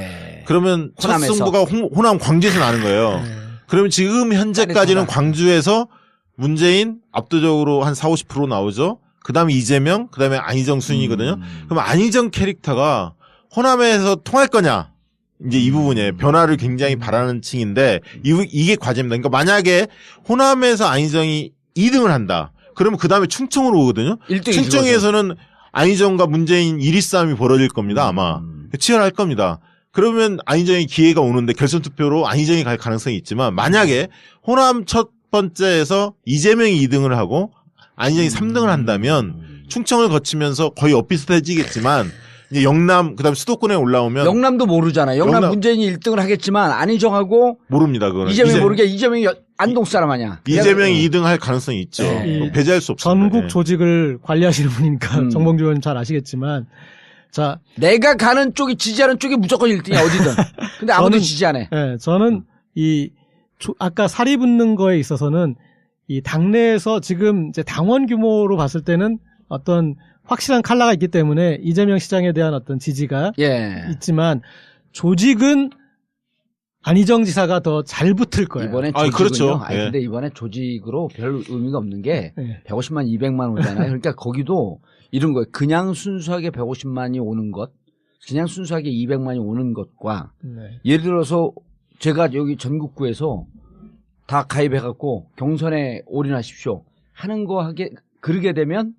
그러면 첫 승부가 호남 광주에서 나는 거예요. 그러면 지금 현재까지는 광주에서 문재인 압도적으로 한 40~50% 나오죠. 그 다음에 이재명, 그 다음에 안희정 순이거든요. 그럼 안희정 캐릭터가 호남에서 통할 거냐? 이제 이 부분에 변화를 굉장히 바라는 층인데, 이게 과제입니다. 그러니까 만약에 호남에서 안희정이 2등을 한다. 그러면 그 다음에 충청으로 오거든요. 충청에서는 안희정과 문재인 1위 싸움이 벌어질 겁니다, 아마. 치열할 겁니다. 그러면 안희정의 기회가 오는데 결선 투표로 안희정이 갈 가능성이 있지만, 만약에 호남 첫 번째에서 이재명이 2등을 하고 안희정이 3등을 한다면 충청을 거치면서 거의 엇비슷해지겠지만, 이제 영남 그다음에 수도권에 올라오면 영남도 모르잖아요. 영남 문재인이 1등을 하겠지만 안희정하고 모릅니다. 그거는 이재명이 모르게 이재명이 안동 사람 아니야. 이재명이 2등 할 가능성이 있죠. 배제할 수 없습니다. 전국 조직을 관리하시는 분이니까 정봉주 의원 잘 아시겠지만, 자, 내가 가는 쪽이 지지하는 쪽이 무조건 1등이야 어디든. 근데 아무도 지지 안 해. 네, 저는 아까 살이 붙는 거에 있어서는 이 당내에서 지금 이제 당원 규모로 봤을 때는 어떤 확실한 컬러가 있기 때문에 이재명 시장에 대한 어떤 지지가 있지만, 조직은 안희정 지사가 더 잘 붙을 거예요. 이번에 조직은요. 그렇죠. 근데 이번에 조직으로 별 의미가 없는 게 150만, 200만 오잖아요. 그러니까 거기도 이런 거예요. 그냥 순수하게 150만이 오는 것, 그냥 순수하게 200만이 오는 것과 예를 들어서 제가 여기 전국구에서 다 가입해갖고 경선에 올인하십시오 하는 거 그러게 되면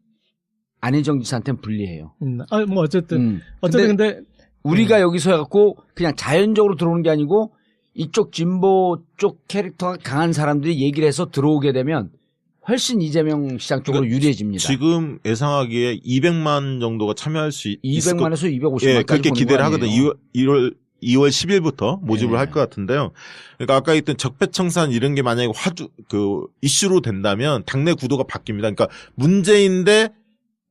안희정 지사한테는 불리해요. 뭐 어쨌든 근데 우리가 여기서 해갖고 그냥 자연적으로 들어오는 게 아니고 이쪽 진보 쪽 캐릭터가 강한 사람들이 얘기를 해서 들어오게 되면 훨씬 이재명 시장 쪽으로 그러니까 유리해집니다. 지금 예상하기에 200만 정도가 참여할 수 있을 200만에서 250만까지 그렇게 기대를 하거든요. 2월 10일부터 모집을 할 것 같은데요. 그러니까 아까 있던 적폐청산 이런 게 만약에 이슈로 된다면 당내 구도가 바뀝니다. 그러니까 문재인 대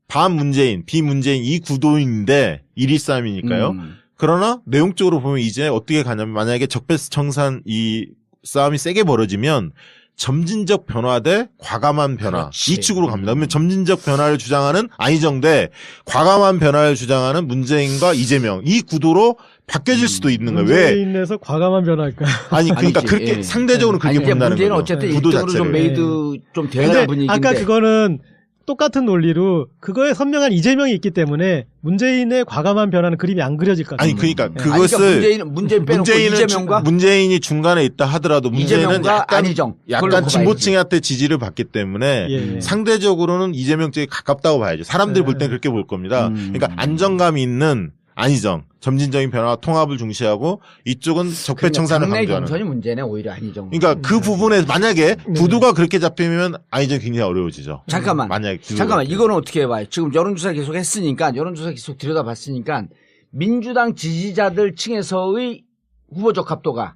반문재인, 비문재인 이 구도인데 1위 싸움이니까요. 그러나 내용적으로 보면 이제 어떻게 가냐면, 만약에 적폐청산 이 싸움이 세게 벌어지면 점진적 변화 대 과감한 변화, 이 축으로 갑니다. 그러면 점진적 변화를 주장하는 안희정 대 과감한 변화를 주장하는 문재인과 이재명, 이 구도로 바뀌어질 수도 있는 거예요. 왜? 문재인에서 과감한 변화일까요? 아니 그러니까 그렇게 상대적으로 그렇게 본다는 거죠. 문재인은 어쨌든 일정으로 좀 메이드 좀 대단한 분위기인데. 아까 그거는 똑같은 논리로 그거에 선명한 이재명이 있기 때문에 문재인의 과감한 변화는 그림이 안 그려질 것 같아요. 아니 그러니까 그것을 문재인 빼놓고 이재명과 문재인이 중간에 있다 하더라도 문재인은 약간 진보층한테 지지를 받기 때문에 상대적으로는 이재명 쪽에 가깝다고 봐야죠. 사람들이 볼 땐 그렇게 볼 겁니다. 그러니까 안정감 있는 안희정, 점진적인 변화와 통합을 중시하고 이쪽은 적폐청산을 당내 강조하는. 경선이 문제네 오히려 안희정. 그러니까 그 부분에 만약에 구도가 그렇게 잡히면 안희정 굉장히 어려워지죠. 잠깐만. 잠깐만 이거는 어떻게 해봐요? 지금 여론조사 계속 했으니까 여론조사 계속 들여다봤으니까 민주당 지지자들 층에서의 후보 적합도가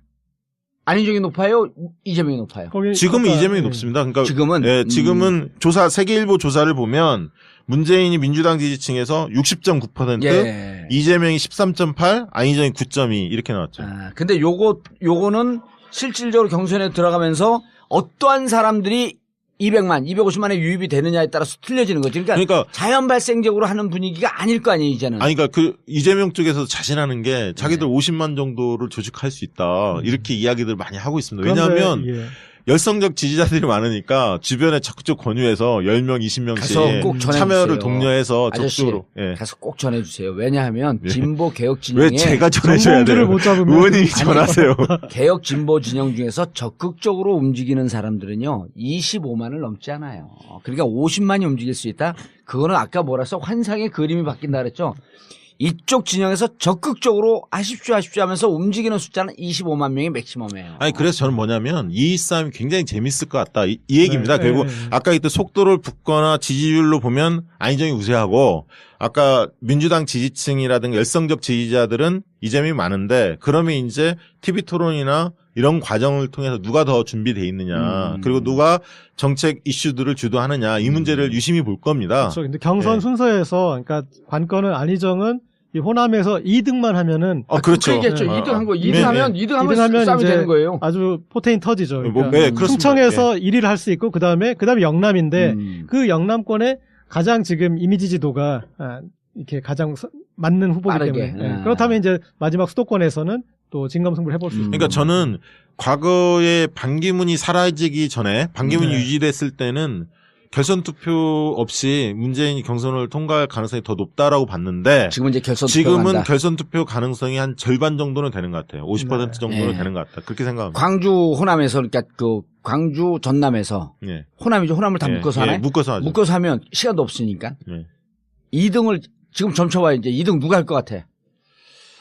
안희정이 높아요? 이재명이 높아요? 지금은 이재명이 높습니다. 그러니까 지금은 지금은 조사 세계일보 조사를 보면 문재인이 민주당 지지층에서 60.9%, 예. 이재명이 13.8, 안희정이 9.2 이렇게 나왔죠. 근데 요거는 실질적으로 경선에 들어가면서 어떠한 사람들이 200만, 250만에 유입이 되느냐에 따라서 틀려지는 거죠. 그러니까 자연 발생적으로 하는 분위기가 아닐 거 아니에요, 이제는. 아니, 그러니까 그 이재명 쪽에서 자신하는 게 자기들 50만 정도를 조직할 수 있다. 이렇게 이야기들 많이 하고 있습니다. 왜냐하면 열성적 지지자들이 많으니까 주변에 적극적 권유해서 10명, 20명씩 참여를 독려해서 적극적으로. 가서 꼭 전해주세요. 왜냐하면 진보 개혁 진영에 왜 제가 전해줘야 돼요? 의원님이 전하세요. 개혁 진보 진영 중에서 적극적으로 움직이는 사람들은요 25만을 넘지 않아요. 그러니까 50만이 움직일 수 있다. 그거는 아까 뭐라서 환상의 그림이 바뀐다 그랬죠. 이쪽 진영에서 적극적으로 하십시오 하면서 움직이는 숫자는 25만 명이 맥시멈이에요. 아니 그래서 저는 뭐냐면 이 싸움이 굉장히 재밌을 것 같다 이 얘기입니다. 결국 아까 이때 속도를 붙거나 지지율로 보면 안희정이 우세하고 아까 민주당 지지층이라든가 열성적 지지자들은 이재명이 많은데 그러면 이제 TV 토론이나 이런 과정을 통해서 누가 더 준비돼 있느냐 그리고 누가 정책 이슈들을 주도하느냐 이 문제를 유심히 볼 겁니다. 그렇죠. 근데 경선 순서에서 그러니까 관건은 안희정은 이 호남에서 2등만 하면은 그렇죠. 그렇겠죠. 2등 한 거. 2등 하면 싸움이 되는 거예요. 아주 포텐이 터지죠. 그러니까 충청에서 1위를 할 수 있고 그다음에 영남인데 그 영남권에 가장 지금 이미지 지도가 이렇게 가장 맞는 후보이기 때문에 그렇다면 이제 마지막 수도권에서는 또 진검승부를 해볼 수 있습니다. 그러니까 저는 과거에 반기문이 사라지기 전에 반기문이 유지됐을 때는 결선 투표 없이 문재인이 경선을 통과할 가능성이 더 높다라고 봤는데 지금은 결선 투표 가능성이 한 절반 정도는 되는 것 같아요. 50% 정도는 되는 것 같다. 그렇게 생각합니다. 광주 호남에서 그러니까 그 광주 전남에서 호남이죠. 호남을 다 묶어서 하나요? 묶어서 하죠. 묶어서 하면 시간도 없으니까 2등을 지금 점쳐봐야 이제 2등 누가 할 것 같아?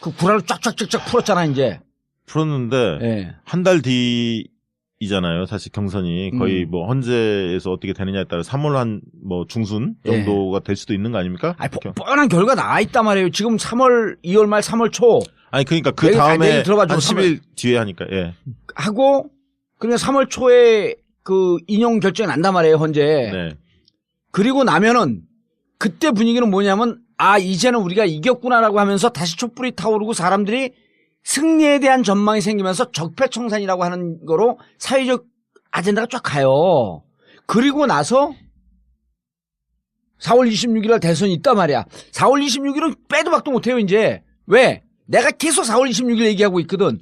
그 구라를 쫙쫙쫙쫙 풀었잖아 이제. 풀었는데 한 달 뒤이잖아요. 사실 경선이 거의 뭐 헌재에서 어떻게 되느냐에 따라 3월 한 뭐 중순 정도가 될 수도 있는 거 아닙니까? 아니, 뻔한 결과 나와 있단 말이에요. 지금 2월 말 3월 초. 아니 그러니까 그 다음에 한 10일 뒤에 하니까 하고 그러니까 3월 초에 그 인용 결정이 난단 말이에요 헌재. 그리고 나면은 그때 분위기는 뭐냐면 이제는 우리가 이겼구나라고 하면서 다시 촛불이 타오르고 사람들이 승리에 대한 전망이 생기면서 적폐청산이라고 하는 거로 사회적 아젠다가 쫙 가요. 그리고 나서 4월 26일 날 대선이 있단 말이야. 4월 26일은 빼도 박도 못해요 이제. 왜? 내가 계속 4월 26일 얘기하고 있거든.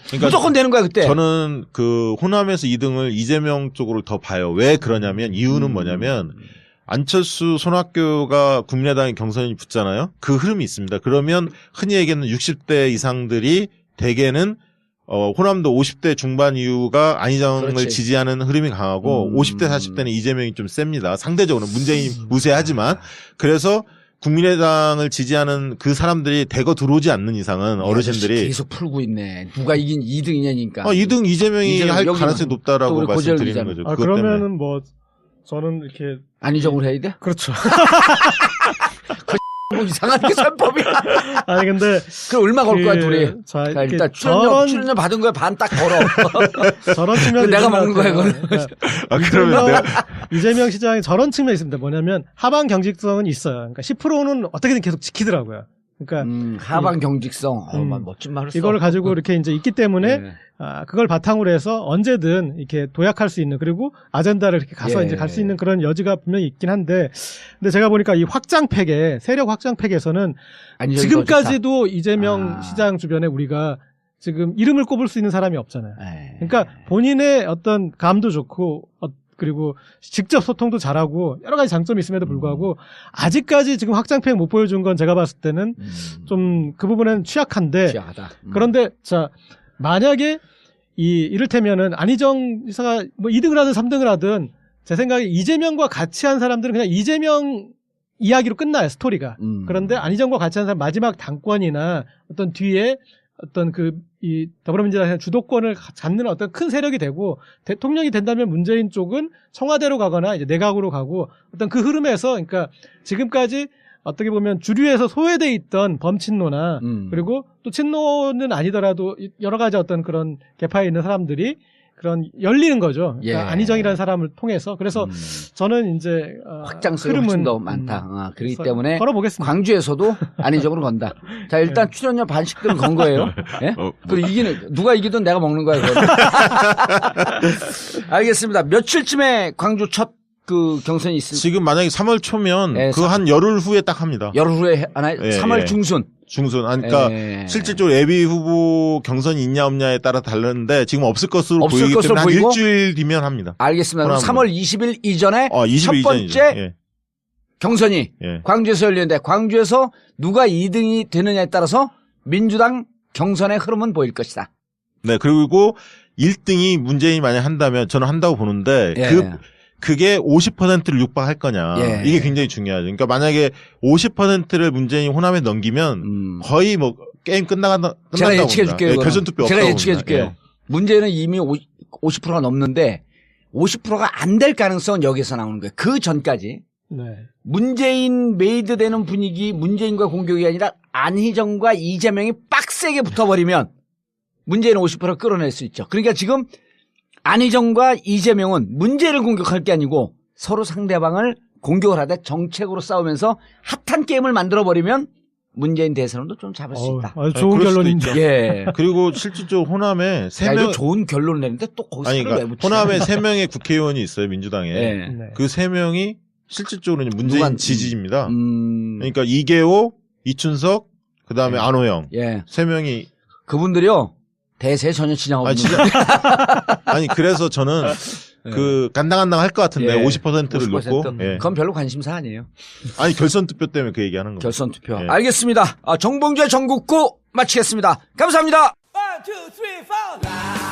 그러니까 무조건 되는 거야 그때. 저는 그 호남에서 2등을 이재명 쪽으로 더 봐요. 왜 그러냐면 이유는 뭐냐면 안철수, 손학규가 국민의당에 경선이 붙잖아요. 그 흐름이 있습니다. 그러면 흔히 얘기하는 60대 이상들이 대개는 호남도 50대 중반 이후가 안희정을 지지하는 흐름이 강하고 50대, 40대는 이재명이 좀 셉니다. 상대적으로 문재인이 우세하지만 그래서 국민의당을 지지하는 그 사람들이 대거 들어오지 않는 이상은 어르신들이 계속 풀고 있네. 누가 이긴 2등이냐니까. 2등 이재명이 할 가능성이 높다라고 말씀드리는 거죠. 그러면은 뭐 저는 이렇게 안희정으로 해야 돼? 그렇죠. 뭐 이상한 게 선법이야. 아니 근데 그 얼마 걸 거야 둘이? 자 일단 출연료 받은 거에 반 딱 걸어. 저런 측면이 내가 먹는 거야 이거는. 그러면 이재명 시장이 저런 측면이 있습니다. 뭐냐면 하방 경직성은 있어요. 그러니까 10%는 어떻게든 계속 지키더라고요. 그러니까 하방 경직성. 멋진 말을 써. 이걸 가지고 이렇게 이제 있기 때문에 그걸 바탕으로 해서 언제든 이렇게 도약할 수 있는 그리고 아젠다를 이렇게 가서 이제 갈 수 있는 그런 여지가 분명히 있긴 한데 근데 제가 보니까 이 확장팩에 세력 확장팩에서는 지금까지도 이재명 시장 주변에 우리가 지금 이름을 꼽을 수 있는 사람이 없잖아요. 그러니까 본인의 어떤 감도 좋고 그리고 직접 소통도 잘하고 여러 가지 장점이 있음에도 불구하고 아직까지 지금 확장팩 못 보여준 건 제가 봤을 때는 좀 그 부분은 취약한데 그런데 자 만약에 이를테면은 안희정 지사가 뭐 2등을 하든 3등을 하든 제 생각에 이재명과 같이 한 사람들은 그냥 이재명이 이야기로 끝나요, 스토리가. 그런데 안희정과 같이 하는 사람 마지막 당권이나 어떤 뒤에 어떤 이 더불어민주당의 주도권을 잡는 어떤 큰 세력이 되고 대통령이 된다면 문재인 쪽은 청와대로 가거나 이제 내각으로 가고 어떤 그 흐름에서 그러니까 지금까지 어떻게 보면 주류에서 소외돼 있던 범친노나 그리고 또 친노는 아니더라도 여러 가지 어떤 그런 계파에 있는 사람들이 그런 열리는 거죠. 그러니까 안희정이라는 사람을 통해서. 그래서 저는 이제 확장성이 훨씬 더 많다. 그렇기 때문에 걸어보겠습니다. 광주에서도 안희정으로 건다. 자, 일단 출연료 반씩들은 건 거예요. 예? 그리고 누가 이기든 내가 먹는 거야. 알겠습니다. 며칠쯤에 광주 첫 경선이 있습니다. 지금 만약에 3월 초면 한 열흘 후에 딱 합니다. 열흘 후에 하나요? 3월 중순. 그러니까 실질적으로 예비 후보 경선이 있냐 없냐에 따라 다르는데 지금 없을 것으로 보이기 때문에 한 일주일 뒤면 합니다. 알겠습니다. 그럼 3월 20일 이전에 20일 첫 번째 경선이 광주에서 열리는데 광주에서 누가 2등이 되느냐에 따라서 민주당 경선의 흐름은 보일 것이다. 네. 그리고 1등이 문재인이 만약 한다면 저는 한다고 보는데 그게 50%를 육박할 거냐. 이게 굉장히 중요하죠. 그러니까 만약에 50%를 문재인 호남에 넘기면 거의 뭐 게임 끝난다고 제가 예측해 줄게요. 결선 투표 제가 예측해 줄게요. 문재인은 이미 50%가 넘는데 50%가 안 될 가능성은 여기서 나오는 거예요. 그 전까지. 문재인 메이드 되는 분위기, 문재인과 공격이 아니라 안희정과 이재명이 빡세게 붙어버리면 문재인은 50% 끌어낼 수 있죠. 그러니까 지금 안희정과 이재명은 문재인을 공격할 게 아니고 서로 상대방을 공격을 하되 정책으로 싸우면서 핫한 게임을 만들어버리면 문재인 대선도 좀 잡을 수 있다. 좋은 결론인데. 그리고 실질적으로 호남에 3명. 좋은 결론을 내는데 또 거기서 왜 붙여? 호남에 3명의 국회의원이 있어요, 민주당에. 그 3명이 실질적으로 문재인 지지입니다. 그러니까 이계호, 이춘석, 그 다음에 안호영. 3명이. 그분들이요. 대세에 전혀 진영 없는 아니 그래서 저는 간당간당 할 것 같은데 50%를 놓고 그건 별로 관심사 아니에요. 아니 결선 투표 때문에 그 얘기하는 거예요. 결선 투표. 알겠습니다. 정봉주의 전국구 마치겠습니다. 감사합니다. 1, 2, 3, 4.